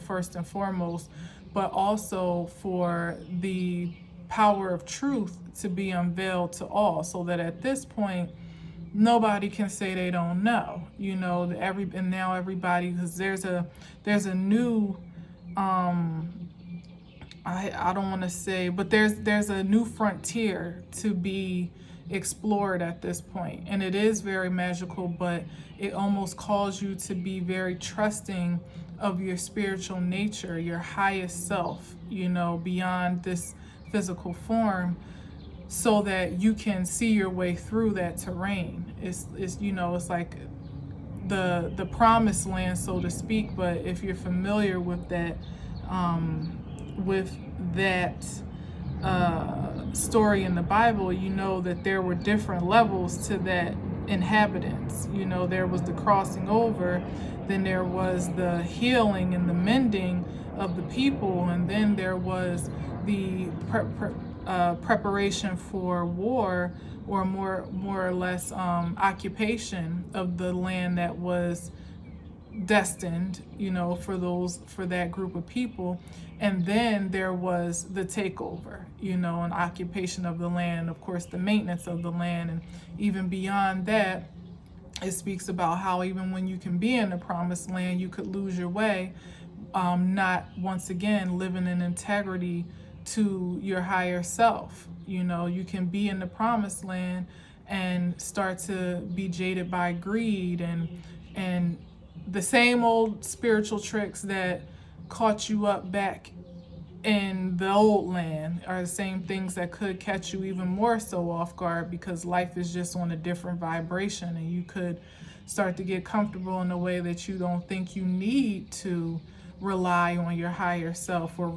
[SPEAKER 1] first and foremost, but also for the power of truth to be unveiled to all, so that at this point nobody can say they don't know. And now everybody, because there's a new, I don't want to say, but there's a new frontier to be explored at this point, and it is very magical, but it almost calls you to be very trusting of your spiritual nature, your highest self, beyond this physical form, so that you can see your way through that terrain. It's like the promised land, so to speak. But if you're familiar with that, story in the Bible, you know that there were different levels to that inhabitants. There was the crossing over, then there was the healing and the mending of the people, and then there was the preparation for war, or more or less occupation of the land that was destined, for that group of people. And then there was the takeover, and occupation of the land, of course, the maintenance of the land. And even beyond that, it speaks about how even when you can be in the promised land, you could lose your way, not once again living in integrity to your higher self. You can be in the promised land and start to be jaded by greed and the same old spiritual tricks that caught you up back in the old land are the same things that could catch you even more so off guard, because life is just on a different vibration, and you could start to get comfortable in a way that you don't think you need to rely on your higher self, or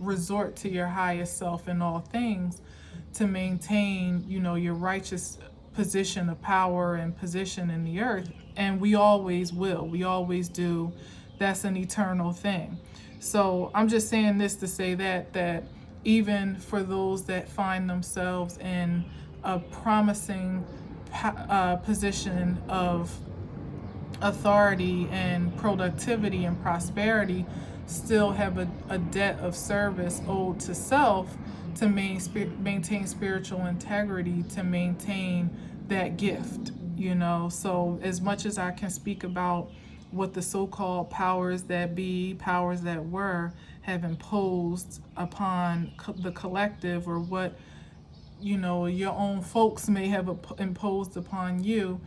[SPEAKER 1] resort to your highest self in all things to maintain, your righteous position of power and position in the earth. And we always will. We always do. That's an eternal thing. So I'm just saying this to say that even for those that find themselves in a promising position of authority and productivity and prosperity, still have a debt of service owed to self, to maintain spiritual integrity, to maintain that gift. So as much as I can speak about what the so-called powers that be, powers that were, have imposed upon the collective, or what your own folks may have imposed upon you,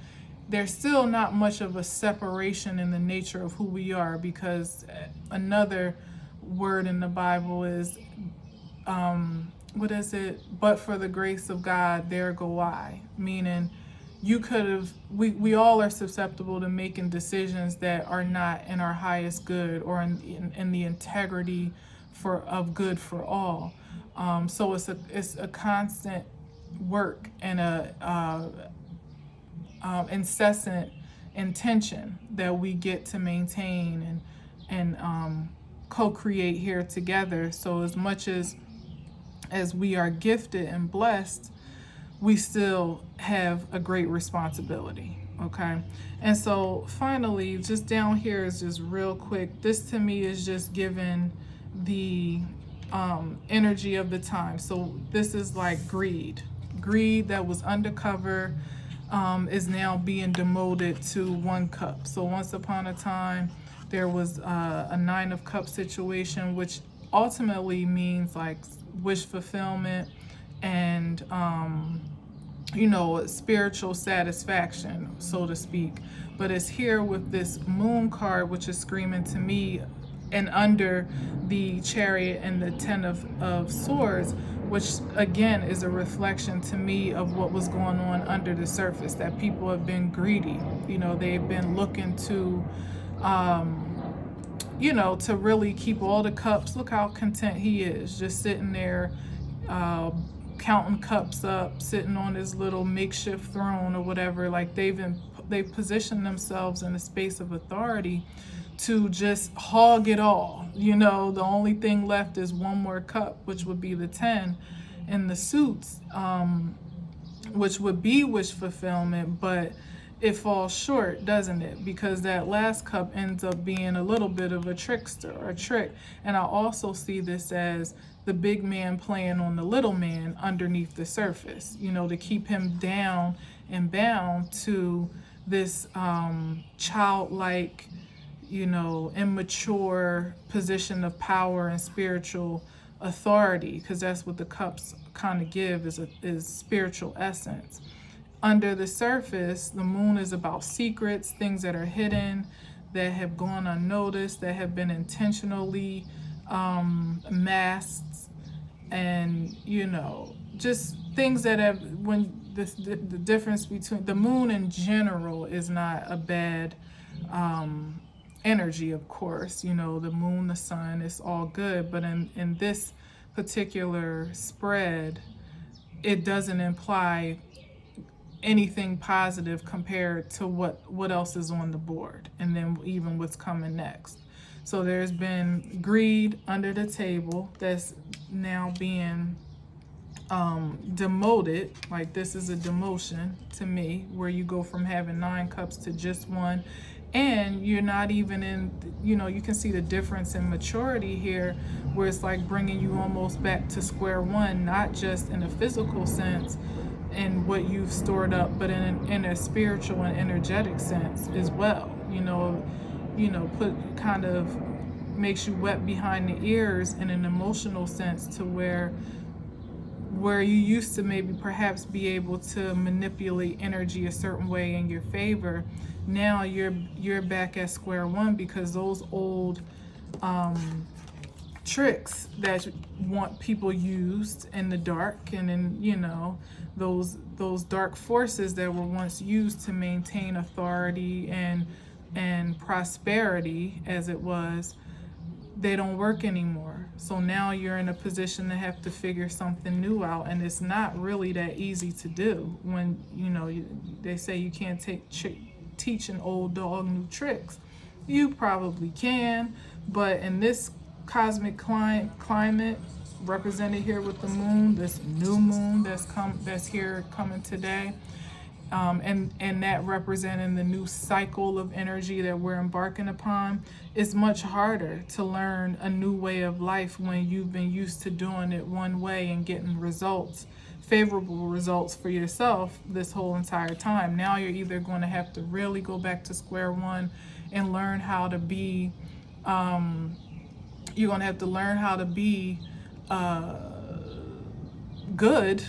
[SPEAKER 1] there's still not much of a separation in the nature of who we are, because another word in the Bible is, what is it? But for the grace of God, there go I. Meaning, we all are susceptible to making decisions that are not in our highest good, or in the integrity of good for all. So it's a constant work and a incessant intention that we get to maintain and co-create here together. So as much as we are gifted and blessed, we still have a great responsibility. Okay. And so finally, just down here is just real quick. This to me is just given the energy of the time. So this is like greed that was undercover, is now being demoted to 1 cup. So once upon a time, there was a 9 of cups situation, which ultimately means like wish fulfillment and, spiritual satisfaction, so to speak. But it's here with this moon card, which is screaming to me, and under the Chariot and the 10 of swords, which again is a reflection to me of what was going on under the surface, that people have been greedy. They've been looking to, to really keep all the cups. Look how content he is, just sitting there, counting cups up, sitting on his little makeshift throne or whatever. Like they've they've positioned themselves in a space of authority to just hog it all. You know, the only thing left is one more cup, which would be the 10 in the suits, which would be wish fulfillment, but it falls short, doesn't it? Because that last cup ends up being a little bit of a trickster or a trick. And I also see this as the big man playing on the little man underneath the surface, you know, to keep him down and bound to this childlike, you know, immature position of power and spiritual authority, because that's what the cups kind of give, is spiritual essence. Under the surface, the moon is about secrets, things that are hidden, that have gone unnoticed, that have been intentionally masked, and, you know, just things that have, when the difference between the moon in general is not a bad energy, of course. You know, the moon, the sun, it's all good, but in this particular spread, it doesn't imply anything positive compared to what else is on the board, and then even what's coming next. So there's been greed under the table that's now being demoted. Like, this is a demotion to me, where you go from having 9 cups to just one, and you're not even in, you know, you can see the difference in maturity here, where it's like bringing you almost back to square one, not just in a physical sense and what you've stored up, but in a spiritual and energetic sense as well. You know, put kind of makes you wet behind the ears in an emotional sense, to where you used to maybe perhaps be able to manipulate energy a certain way in your favor. Now you're back at square one, because those old tricks that people used in the dark, and in, you know, those dark forces that were once used to maintain authority and prosperity, as it was, they don't work anymore. So now you're in a position to have to figure something new out, and it's not really that easy to do. When, you know, they say you can't teach an old dog new tricks. You probably can, but in this cosmic climate represented here with the moon, this new moon that's here coming today, and that representing the new cycle of energy that we're embarking upon, it's much harder to learn a new way of life when you've been used to doing it one way and getting results, favorable results for yourself this whole entire time. Now you're either going to have to really go back to square one and learn how to be, you're going to have to learn how to be good,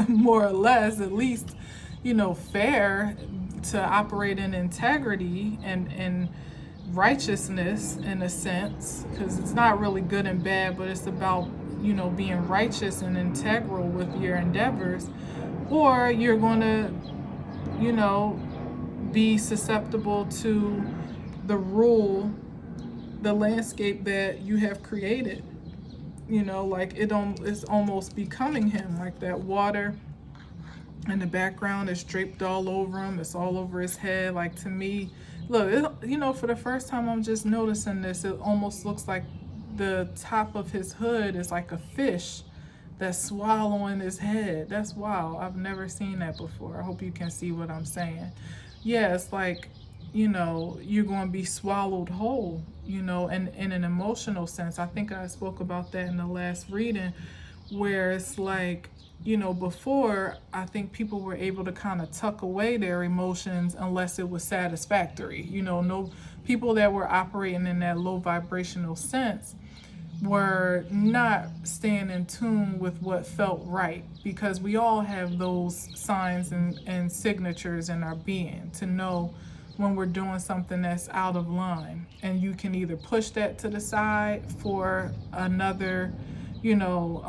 [SPEAKER 1] more or less, at least, you know, fair, to operate in integrity and righteousness, in a sense, because it's not really good and bad, but it's about, you know, being righteous and integral with your endeavors, or you're going to, you know, be susceptible to the landscape that you have created. You know, like it's almost becoming him, like that water in the background is draped all over him. It's all over his head. Like, to me, look, you know, for the first time I'm just noticing this. It almost looks like the top of his hood is like a fish that's swallowing his head. That's wild. I've never seen that before. I hope you can see what I'm saying. Yeah, it's like, you know, you're going to be swallowed whole, you know, and in an emotional sense. I think I spoke about that in the last reading, where it's like, you know, before, I think people were able to kind of tuck away their emotions unless it was satisfactory. You know, no people that were operating in that low vibrational sense were not staying in tune with what felt right, because we all have those signs and signatures in our being to know when we're doing something that's out of line. And you can either push that to the side for another, you know,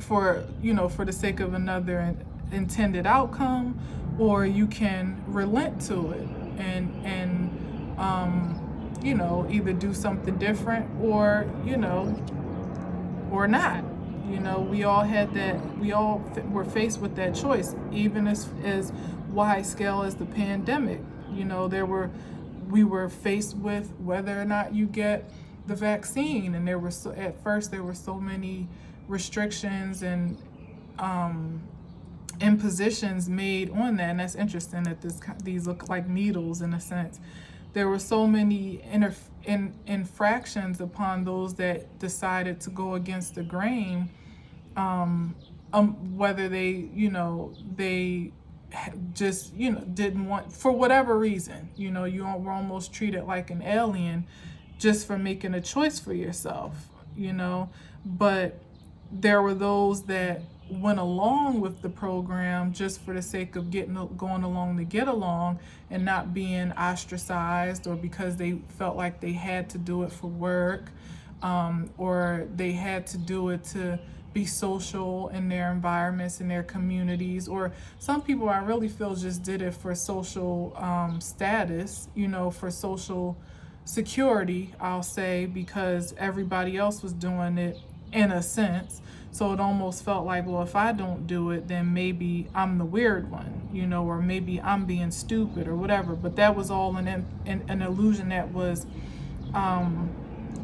[SPEAKER 1] for the sake of another intended outcome, or you can relent to it and you know, either do something different, or, you know, or not, You know, we all had that, we all were faced with that choice, even as wide scale as the pandemic. You know, we were faced with whether or not you get the vaccine, and at first there were so many restrictions and impositions made on that. And that's interesting that these look like needles in a sense. There were so many infractions upon those that decided to go against the grain, whether they just, didn't want, for whatever reason, you were almost treated like an alien just for making a choice for yourself, but there were those that went along with the program just for the sake of going along to get along and not being ostracized, or because they felt like they had to do it for work, or they had to do it to be social in their environments, in their communities. Or some people, I really feel, just did it for social status, for social security, I'll say, because everybody else was doing it in a sense. So it almost felt like, well, if I don't do it, then maybe I'm the weird one, or maybe I'm being stupid or whatever. But that was all an illusion that was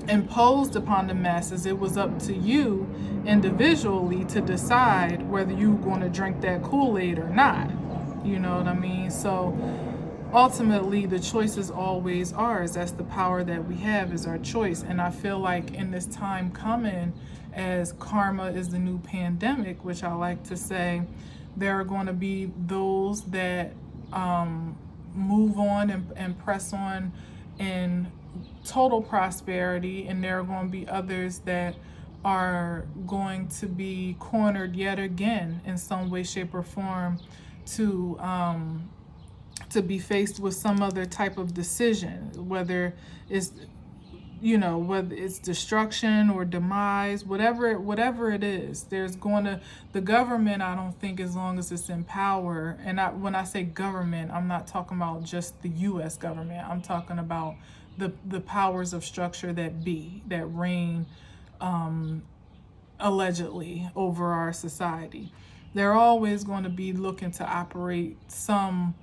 [SPEAKER 1] imposed upon the masses. It was up to you individually to decide whether you were going to drink that Kool-Aid or not. You know what I mean? So ultimately, the choice is always ours. That's the power that we have, is our choice. And I feel like in this time coming, as karma is the new pandemic, which I like to say, there are going to be those that move on and press on in total prosperity, and there are going to be others that are going to be cornered yet again in some way, shape, or form to be faced with some other type of decision, whether it's destruction or demise, whatever it is. The government, I don't think, as long as it's in power, and when I say government, I'm not talking about just the U.S. government. I'm talking about the powers of structure that reign allegedly over our society. They're always going to be looking to operate some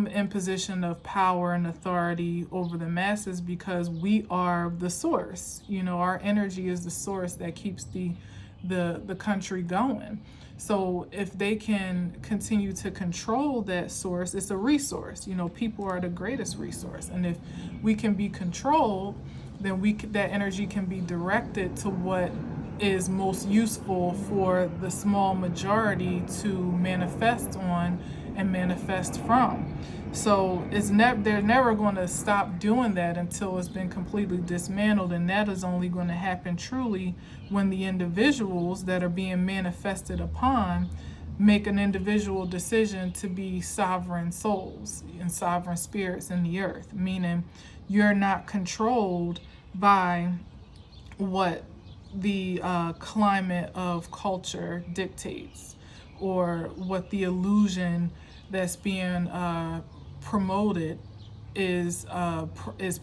[SPEAKER 1] imposition of power and authority over the masses, because we are the source. Our energy is the source that keeps the country going. So if they can continue to control that source, it's a resource. People are the greatest resource, and if we can be controlled, then that energy can be directed to what is most useful for the small majority to manifest on and manifest from. So they're never going to stop doing that until it's been completely dismantled, and that is only going to happen truly when the individuals that are being manifested upon make an individual decision to be sovereign souls and sovereign spirits in the earth, meaning you're not controlled by what the climate of culture dictates, or what the illusion that's being promoted is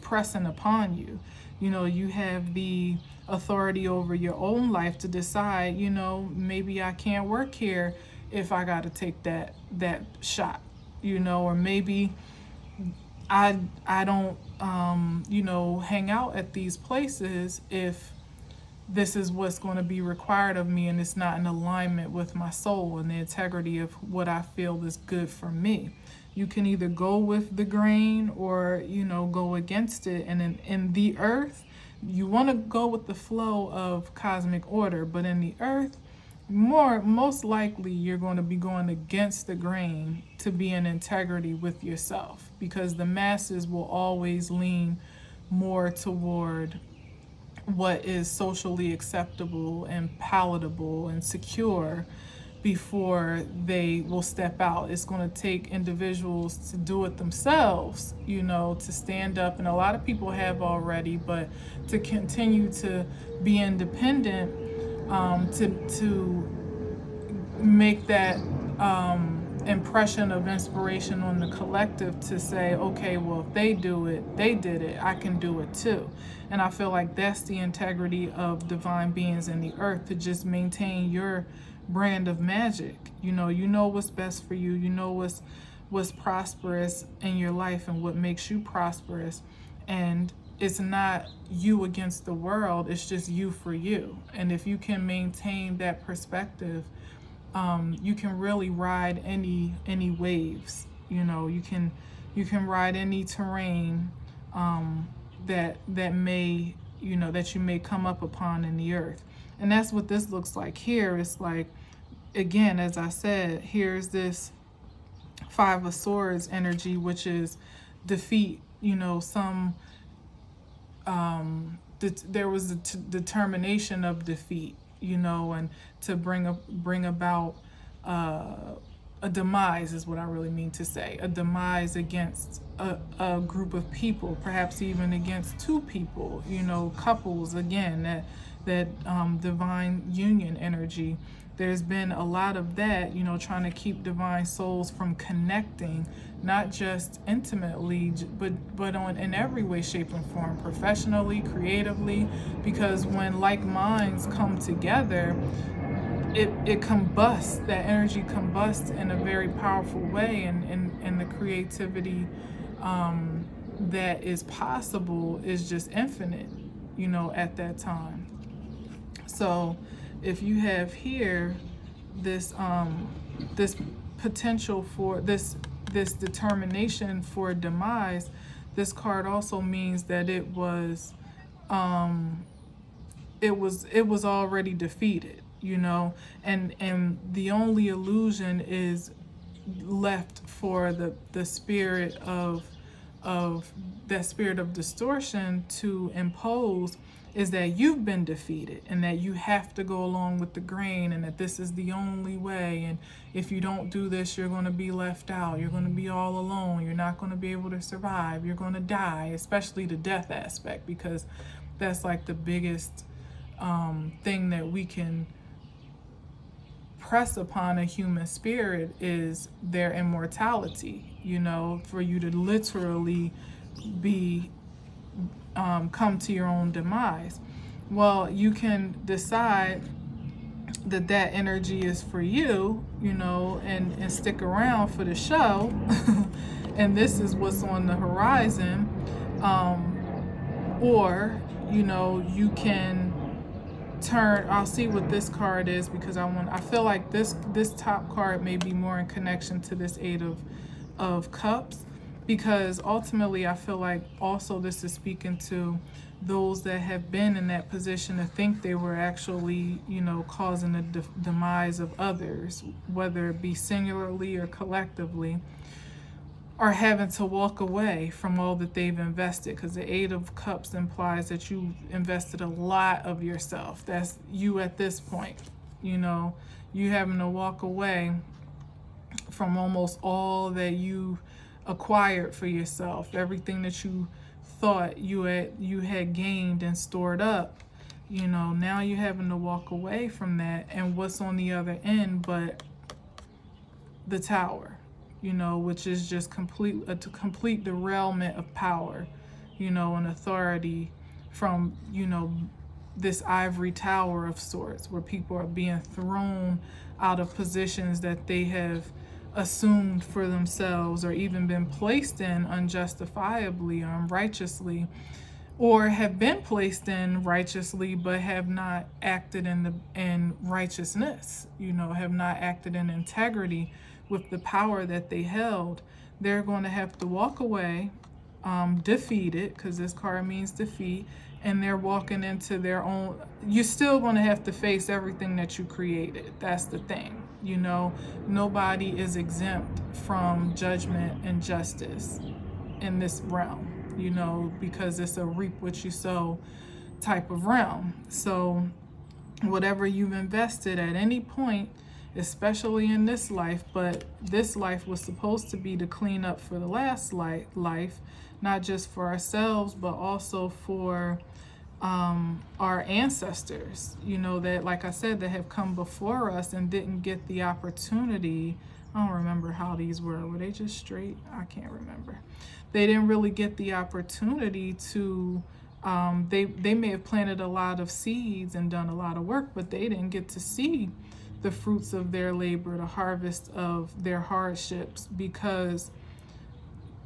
[SPEAKER 1] pressing upon you. You have the authority over your own life to decide, maybe I can't work here if I got to take that shot, or maybe I don't hang out at these places if this is what's going to be required of me, and it's not in alignment with my soul and the integrity of what I feel is good for me. You can either go with the grain or, go against it. And in the earth, you want to go with the flow of cosmic order, but in the earth, most likely you're going to be going against the grain to be in integrity with yourself, because the masses will always lean more toward what is socially acceptable and palatable and secure before they will step out. It's going to take individuals to do it themselves, to stand up, and a lot of people have already, but to continue to be independent, to make that impression of inspiration on the collective to say, okay, well, if they do it, they did it, I can do it too. And I feel like that's the integrity of divine beings in the earth, to just maintain your brand of magic. You know what's best for you. You know what's prosperous in your life and what makes you prosperous. And it's not you against the world, it's just you for you. And if you can maintain that perspective, you can really ride any waves. You can ride any terrain that may that you may come up upon in the earth. And that's what this looks like here. It's like, again, as I said, here's this Five of Swords energy, which is defeat. Some there was a determination of defeat, and to bring about a demise is what I really mean to say. A demise against a group of people, perhaps even against two people, couples, again, that divine union energy. There's been a lot of that, trying to keep divine souls from connecting, not just intimately, but in every way, shape, and form, professionally, creatively, because when like minds come together, it combusts, that energy combusts in a very powerful way, and the creativity that is possible is just infinite, at that time. So if you have here this potential for this determination for demise, this card also means that it was already defeated, and the only illusion is left for the spirit of that spirit of distortion to impose, is that you've been defeated and that you have to go along with the grain, and that this is the only way, and if you don't do this, you're going to be left out, you're going to be all alone, you're not going to be able to survive, you're going to die, especially the death aspect, because that's like the biggest thing that we can press upon a human spirit, is their immortality, for you to literally be come to your own demise. Well, you can decide that energy is for you, and stick around for the show and this is what's on the horizon, or you can turn. I'll see what this card is, because I feel like this top card may be more in connection to this Eight of Cups, because ultimately I feel like also this is speaking to those that have been in that position to think they were actually, causing the demise of others, whether it be singularly or collectively, are having to walk away from all that they've invested, because the Eight of Cups implies that you invested a lot of yourself. That's you at this point, you having to walk away from almost all that you acquired for yourself, everything that you thought you had gained and stored up. Now you're having to walk away from that, and what's on the other end but the Tower, which is just a complete derailment of power, and authority from this ivory tower of sorts, where people are being thrown out of positions that they have assumed for themselves, or even been placed in unjustifiably or unrighteously, or have been placed in righteously but have not acted in righteousness, have not acted in integrity with the power that they held. They're going to have to walk away, defeated, because this card means defeat, and they're walking into their own. You're still going to have to face everything that you created. That's the thing. Nobody is exempt from judgment and justice in this realm, because it's a reap what you sow type of realm. So whatever you've invested at any point, especially in this life, but this life was supposed to be to clean up for the last life, not just for ourselves, but also for our ancestors, that, like I said, that have come before us and didn't get the opportunity I don't remember how these were they just straight? I can't remember. They didn't really get the opportunity to, they may have planted a lot of seeds and done a lot of work, but they didn't get to see the fruits of their labor, the harvest of their hardships, because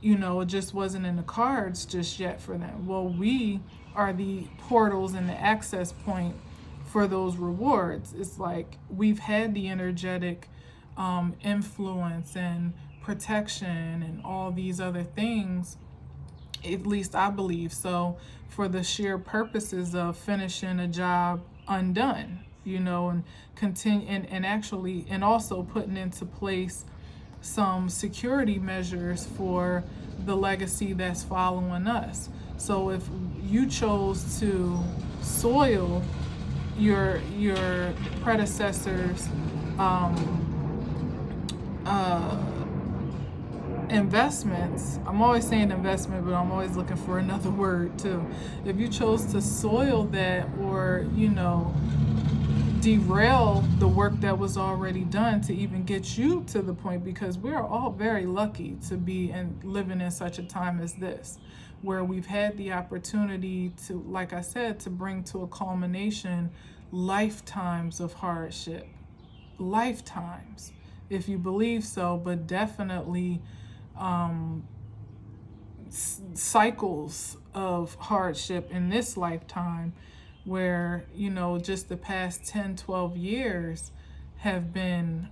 [SPEAKER 1] it just wasn't in the cards just yet for them. Well, we are the portals and the access point for those rewards. It's like we've had the energetic influence and protection and all these other things, at least I believe so, for the sheer purposes of finishing a job undone, and continue and actually, and also putting into place some security measures for the legacy that's following us. So if you chose to soil your predecessors' investments, I'm always saying investment, but I'm always looking for another word too. If you chose to soil that, or derail the work that was already done to even get you to the point, because we are all very lucky to be and living in such a time as this, where we've had the opportunity to, like I said, to bring to a culmination lifetimes of hardship, lifetimes, if you believe so, but definitely cycles of hardship in this lifetime, where just the past 10-12 years have been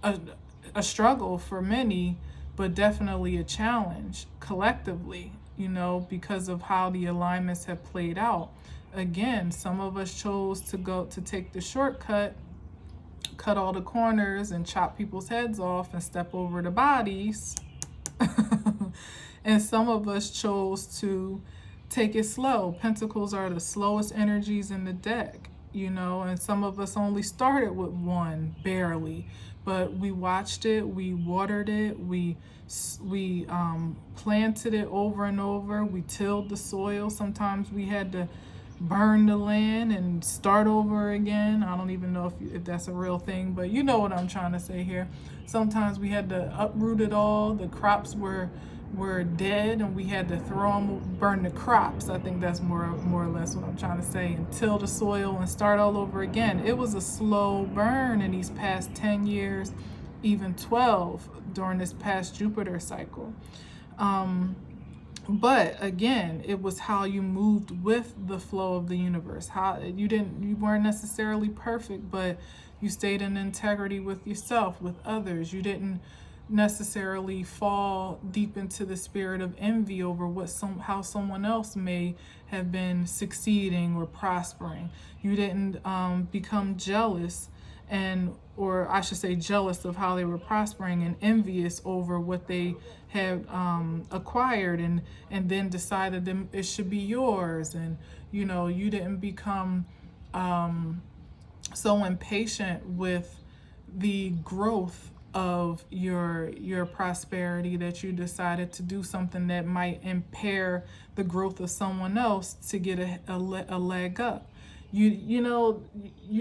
[SPEAKER 1] a struggle for many, but definitely a challenge collectively, because of how the alignments have played out. Again, some of us chose to take the shortcut, cut all the corners and chop people's heads off and step over the bodies. And some of us chose to take it slow. Pentacles are the slowest energies in the deck, and some of us only started with one, barely, but we watched it, we watered it, we planted it over and over, we tilled the soil. Sometimes we had to burn the land and start over again. I don't even know if that's a real thing, but you know what I'm trying to say here. Sometimes we had to uproot it all. The crops were dead and we had to burn the crops. I think that's more or less what I'm trying to say, and till the soil and start all over again. It was a slow burn in these past 10 years, even 12 during this past Jupiter cycle. But again, it was how you moved with the flow of the universe. How you weren't necessarily perfect, but you stayed in integrity with yourself, with others. You didn't necessarily fall deep into the spirit of envy over how someone else may have been succeeding or prospering. You didn't become jealous, or I should say jealous of how they were prospering, and envious over what they had acquired, and then decided that it should be yours. And you didn't become so impatient with the growth of your prosperity that you decided to do something that might impair the growth of someone else to get a leg up. You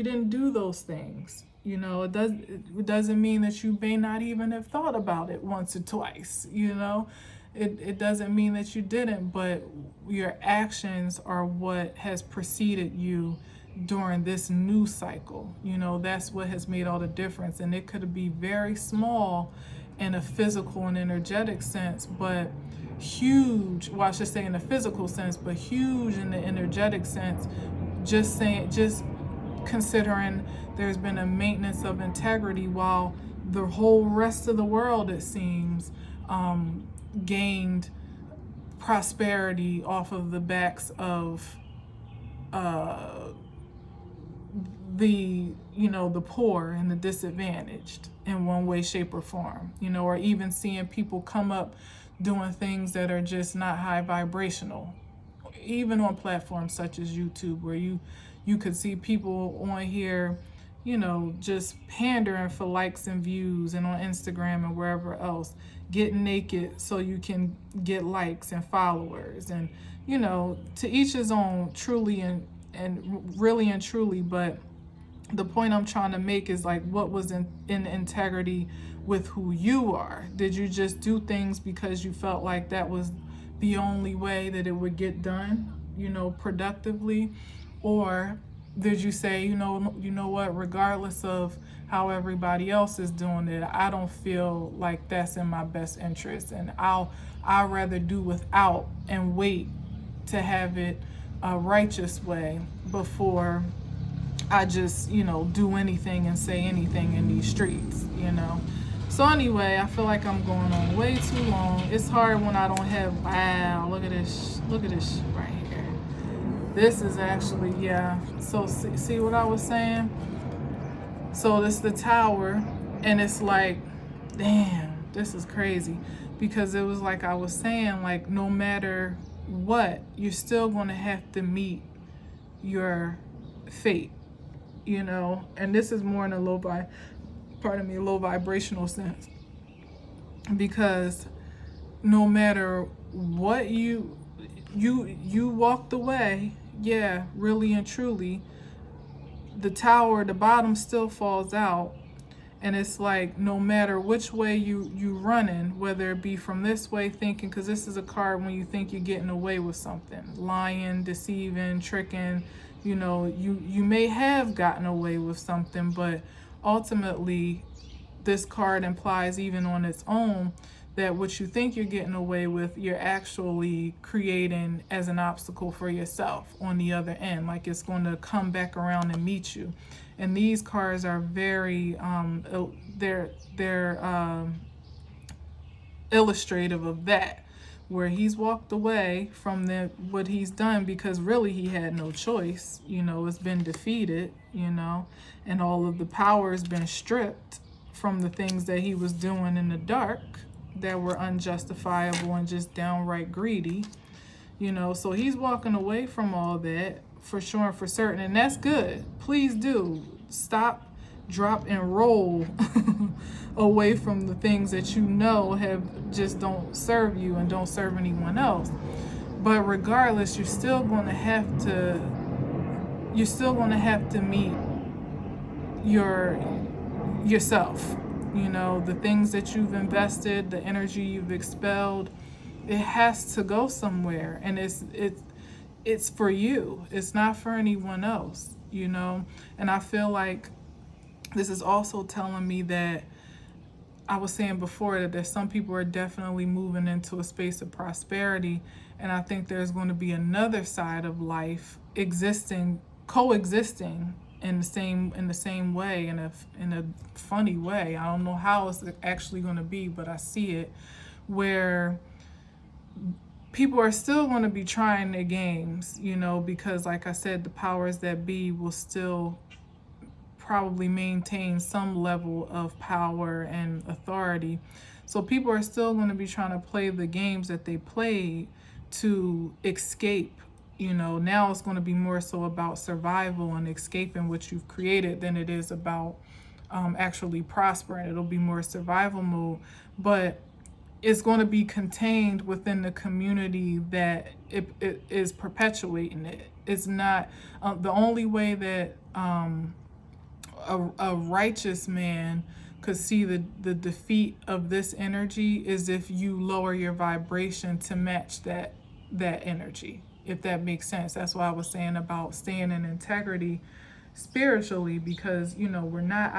[SPEAKER 1] didn't do those things. It doesn't mean that you may not even have thought about it once or twice. It doesn't mean that you didn't, but your actions are what has preceded you during this new cycle. That's what has made all the difference. And it could be very small in a physical and energetic sense, but huge, well, I should say in a physical sense, but huge in the energetic sense. Just considering there's been a maintenance of integrity while the whole rest of the world, it seems, gained prosperity off of the backs of the poor and the disadvantaged in one way, shape, or form, or even seeing people come up doing things that are just not high vibrational, even on platforms such as YouTube, where you could see people on here, just pandering for likes and views, and on Instagram and wherever else, getting naked so you can get likes and followers. And, to each his own, truly and really and truly, but the point I'm trying to make is like, what was in integrity with who you are? Did you just do things because you felt like that was the only way that it would get done, productively? Or did you say, what, regardless of how everybody else is doing it, I don't feel like that's in my best interest, and I'd rather do without and wait to have it a righteous way before I just, do anything and say anything in these streets. So anyway, I feel like I'm going on way too long. It's hard when I don't have, wow, look at this right here. This is actually, yeah. So see what I was saying? So this the tower, and it's like, damn, this is crazy. Because it was like I was saying, like, no matter what, you're still going to have to meet your fate. And this is more in a low vibrational sense, because no matter what you walked away, yeah, really and truly, the tower, the bottom still falls out. And it's like, no matter which way you running, whether it be from this way thinking, because this is a card when you think you're getting away with something, lying, deceiving, tricking, you may have gotten away with something, but ultimately this card implies, even on its own, that what you think you're getting away with, you're actually creating as an obstacle for yourself on the other end. Like, it's going to come back around and meet you. And these cards are very, they're illustrative of that, where he's walked away from what he's done because really he had no choice. It's been defeated, and all of the power has been stripped from the things that he was doing in the dark that were unjustifiable and just downright greedy. So he's walking away from all that, for sure and for certain, and that's good. Please do stop, drop, and roll away from the things that have just don't serve you and don't serve anyone else. But regardless, you're still going to have to meet yourself. The things that you've invested, the energy you've expelled, it has to go somewhere, and it's for you. It's not for anyone else, And I feel like this is also telling me that, I was saying before, that there's some people are definitely moving into a space of prosperity, and I think there's going to be another side of life coexisting in the same way, in a funny way. I don't know how it's actually going to be, but I see it, where people are still going to be trying their games, because like I said, the powers that be will still probably maintain some level of power and authority. So people are still going to be trying to play the games that they played to escape. Now it's going to be more so about survival and escaping what you've created than it is about actually prospering. It'll be more survival mode, but it's going to be contained within the community that it is perpetuating it. It's not the only way that a righteous man could see the defeat of this energy is if you lower your vibration to match that energy, if that makes sense. That's why I was saying about staying in integrity spiritually, because we're not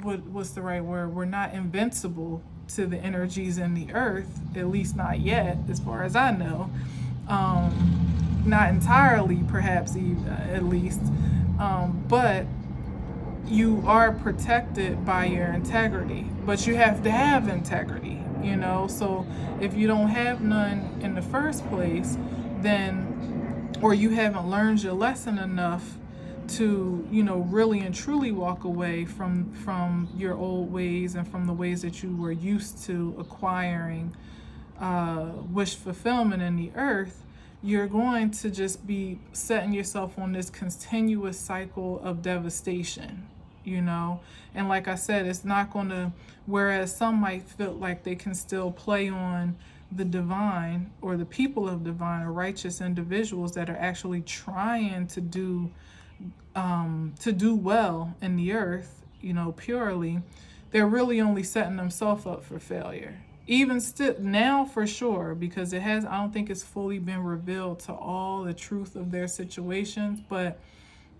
[SPEAKER 1] what's the right word? We're not invincible to the energies in the earth, at least not yet, as far as I know. Not entirely, perhaps, at least. But you are protected by your integrity. But you have to have integrity, So if you don't have none in the first place, then, or you haven't learned your lesson enough to, really and truly walk away from your old ways and from the ways that you were used to acquiring wish fulfillment in the earth, you're going to just be setting yourself on this continuous cycle of devastation, And like I said, it's not going to, whereas some might feel like they can still play on the divine or the people of divine or righteous individuals that are actually trying to do to do well in the earth, purely, they're really only setting themselves up for failure. Even still now, for sure, because I don't think it's fully been revealed to all the truth of their situations, but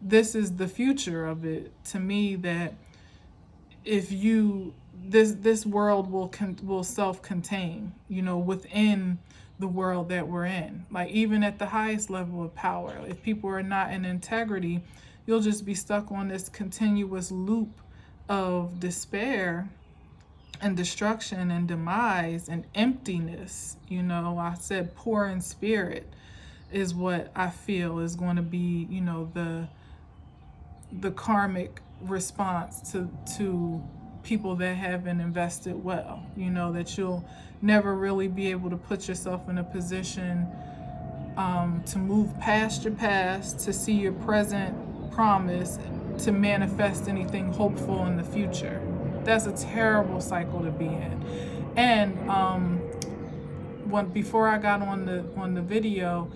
[SPEAKER 1] this is the future of it to me, that if you this world will self-contain, within the world that we're in. Like, even at the highest level of power, if people are not in integrity, you'll just be stuck on this continuous loop of despair and destruction and demise and emptiness. I said poor in spirit is what I feel is going to be, the karmic response to people that haven't invested well. That you'll never really be able to put yourself in a position to move past your past, to see your present promise, to manifest anything hopeful in the future. That's a terrible cycle to be in. And before I got on the video,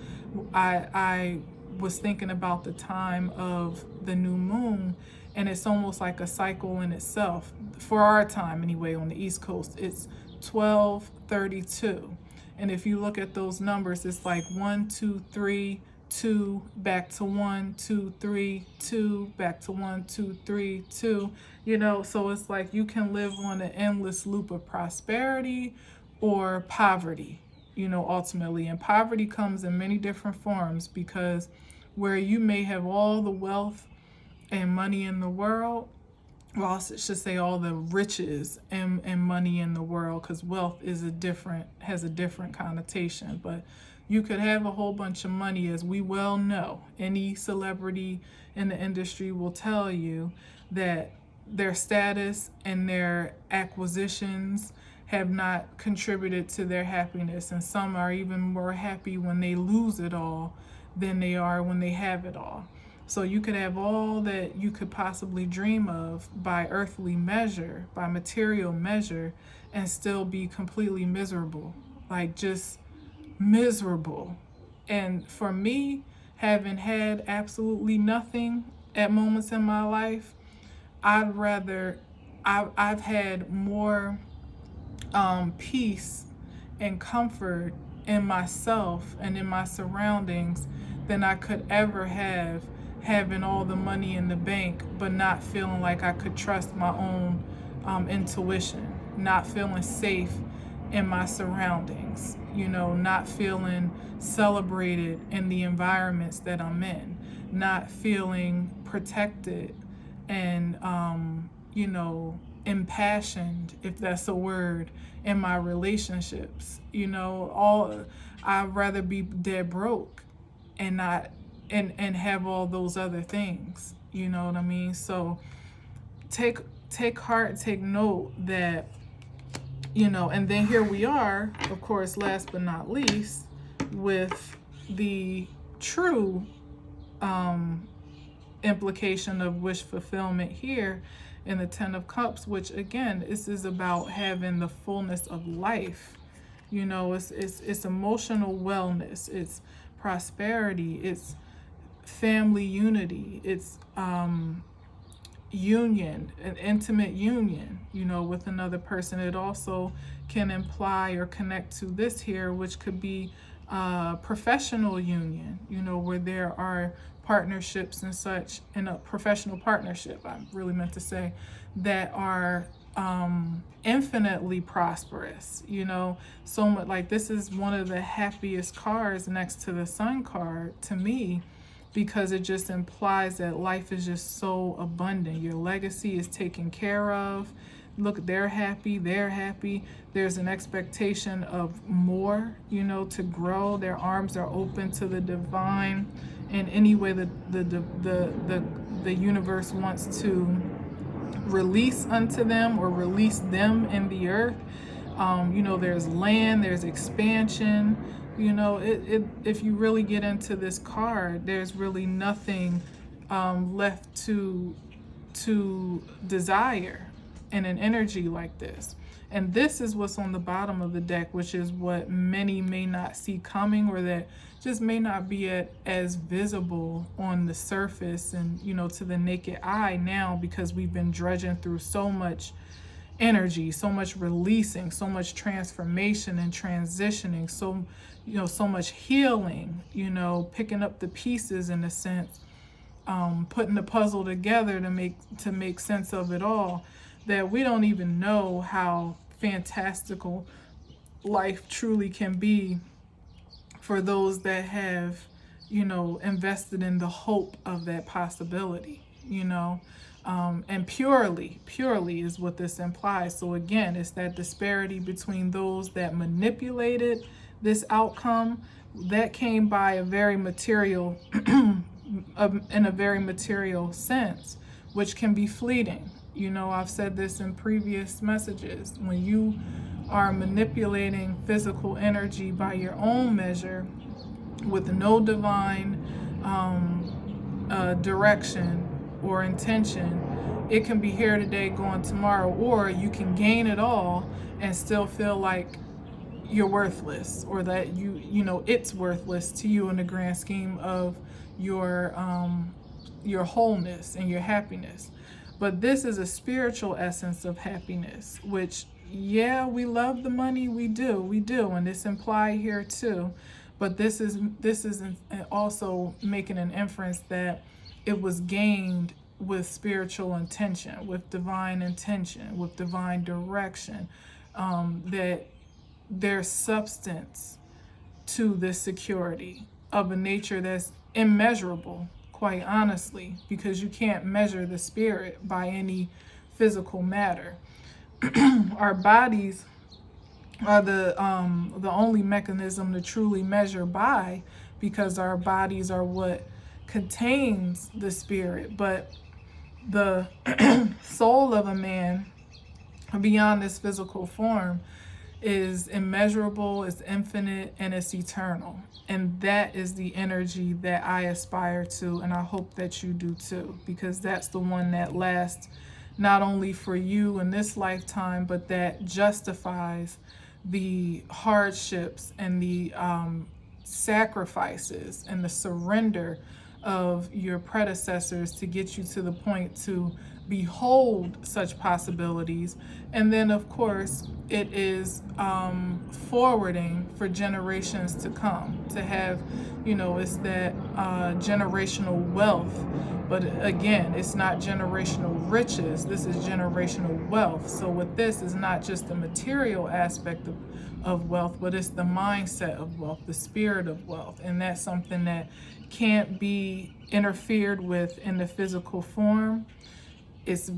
[SPEAKER 1] I was thinking about the time of the new moon, and it's almost like a cycle in itself. For our time anyway, on the East Coast, it's 12:32. And if you look at those numbers, it's like 1, 2, 3, 2, back to 1, 2, 3, 2, back to 1, 2, 3, 2. So it's like you can live on an endless loop of prosperity or poverty, ultimately. And poverty comes in many different forms, because where you may have all the wealth and money in the world, well, I should say all the riches and money in the world, because wealth has a different connotation. But you could have a whole bunch of money, as we well know. Any celebrity in the industry will tell you that their status and their acquisitions have not contributed to their happiness. And some are even more happy when they lose it all than they are when they have it all. So you could have all that you could possibly dream of by earthly measure, by material measure, and still be completely miserable. Like, just miserable. And for me, having had absolutely nothing at moments in my life, I've had more peace and comfort in myself and in my surroundings than I could ever have, having all the money in the bank but not feeling like I could trust my own intuition, not feeling safe in my surroundings, not feeling celebrated in the environments that I'm in, not feeling protected and impassioned, if that's a word, in my relationships. I'd rather be dead broke and not and have all those other things. You know what I mean? So take heart, take note that, and then here we are, of course, last but not least, with the true implication of wish fulfillment here in the Ten of Cups, which again, this is about having the fullness of life. It's emotional wellness, it's prosperity, it's family unity, it's union, an intimate union, with another person. It also can imply or connect to this here, which could be professional union, where there are partnerships and such, in a professional partnership, I really meant to say, that are infinitely prosperous, so much. Like, this is one of the happiest cards next to the Sun card to me, because it just implies that life is just so abundant. Your legacy is taken care of. Look, they're happy, there's an expectation of more, to grow. Their arms are open to the divine in any way that the universe wants to release unto them or release them in the earth. There's land, there's expansion. If you really get into this card, there's really nothing left to desire in an energy like this. And this is what's on the bottom of the deck, which is what many may not see coming, or that just may not be as visible on the surface and, to the naked eye now, because we've been dredging through so much energy, so much releasing, so much transformation and transitioning, so much healing, picking up the pieces in a sense, putting the puzzle together to make sense of it all, that we don't even know how fantastical life truly can be for those that have, invested in the hope of that possibility, and purely is what this implies. So again, it's that disparity between those that manipulated this outcome that came by a very material, in a very material sense, which can be fleeting. I've said this in previous messages. When you are manipulating physical energy by your own measure with no divine direction or intention, it can be here today, gone tomorrow, or you can gain it all and still feel like you're worthless, or that it's worthless to you in the grand scheme of your wholeness and your happiness. But this is a spiritual essence of happiness, which, yeah, we love the money, we do, and it's implied here too. But this is also making an inference that it was gained with spiritual intention, with divine intention, with divine direction, that there's substance to this security of a nature that's immeasurable, quite honestly, because you can't measure the spirit by any physical matter. Our bodies are the only mechanism to truly measure by, because our bodies are what contains the spirit. But the soul of a man beyond this physical form is immeasurable, it's infinite, and it's eternal. And that is the energy that I aspire to, and I hope that you do too, because that's the one that lasts not only for you in this lifetime, but that justifies the hardships and the sacrifices and the surrender of your predecessors to get you to the point to behold such possibilities. And then, of course, it is forwarding for generations to come, to have, it's that generational wealth. But again, it's not generational riches. This is generational wealth. So with this, is not just the material aspect of wealth, but it's the mindset of wealth, the spirit of wealth. And that's something that can't be interfered with in the physical form. It's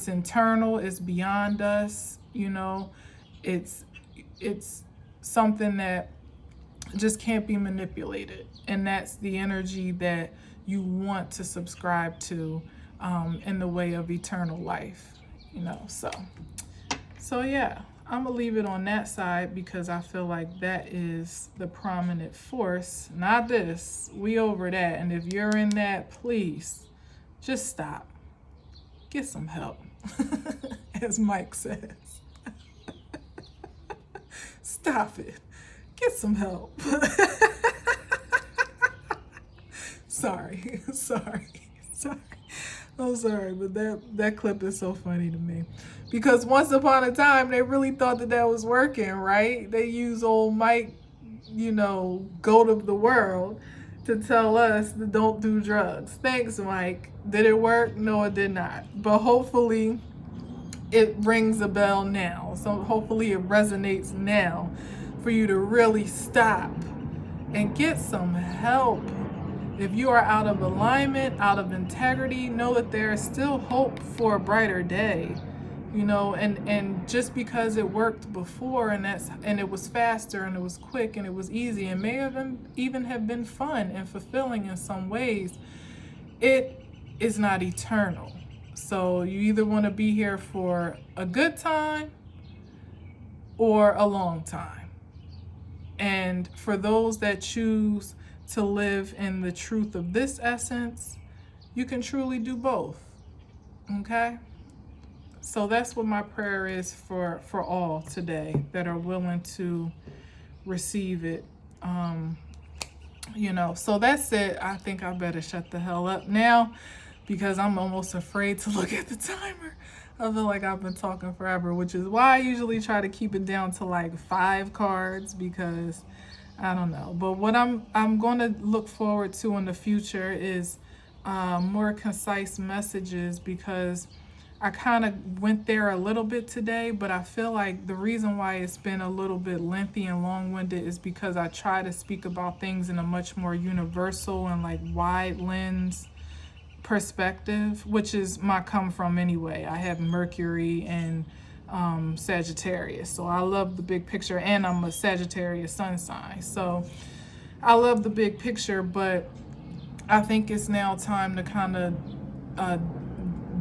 [SPEAKER 1] internal, it's beyond us, it's something that just can't be manipulated. And that's the energy that you want to subscribe to in the way of eternal life, So yeah, I'm gonna leave it on that side, because I feel like that is the prominent force, not this. We over that. And if you're in that, please just stop. Get some help, as Mike says. Stop it. Get some help. Sorry. I'm sorry, but that clip is so funny to me. Because once upon a time, they really thought that was working, right? They use old Mike, goat of the world, to tell us to don't do drugs. Thanks, Mike. Did it work? No, it did not. But hopefully it rings a bell now. So hopefully it resonates now for you to really stop and get some help. If you are out of alignment, out of integrity, know that there is still hope for a brighter day. And just because it worked before, and it was faster and it was quick and it was easy and may have even have been fun and fulfilling in some ways, it is not eternal. So you either want to be here for a good time or a long time. And for those that choose to live in the truth of this essence, you can truly do both. Okay? So that's what my prayer is for all today that are willing to receive it So that's it. I think I better shut the hell up now because I'm almost afraid to look at the timer. I feel like I've been talking forever, which is why I usually try to keep it down to like 5 cards because I don't know. But what I'm going to look forward to in the future is more concise messages because I kind of went there a little bit today, but I feel like the reason why it's been a little bit lengthy and long-winded is because I try to speak about things in a much more universal and like wide lens perspective, which is my come from anyway. I have Mercury and Sagittarius, so I love the big picture, and I'm a Sagittarius sun sign, so I love the big picture, but I think it's now time to kind of uh,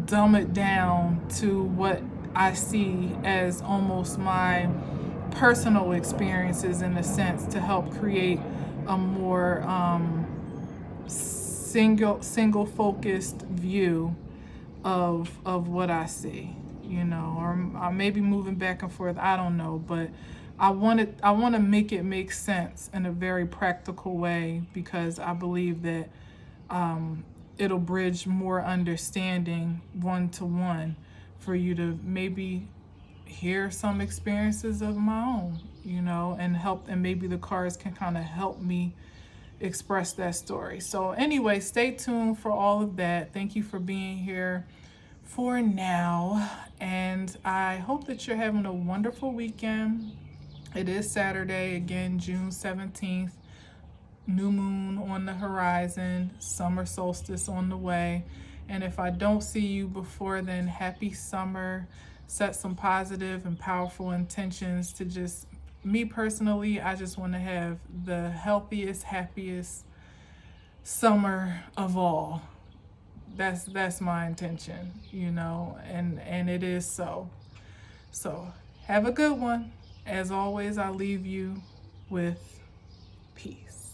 [SPEAKER 1] dumb it down to what I see as almost my personal experiences in a sense to help create a more single focused view of what I see, or I may be moving back and forth. I don't know, but I want to make it make sense in a very practical way because I believe that it'll bridge more understanding one to one for you to maybe hear some experiences of my own, and help, and maybe the cards can kind of help me express that story. So anyway, stay tuned for all of that. Thank you for being here for now, and I hope that you're having a wonderful weekend. It is Saturday, again, June 17th. New moon on the horizon, summer solstice on the way. And if I don't see you before then, happy summer. Set some positive and powerful intentions to just, me personally, I just want to have the healthiest, happiest summer of all. That's my intention, and it is so. So have a good one. As always, I leave you with peace.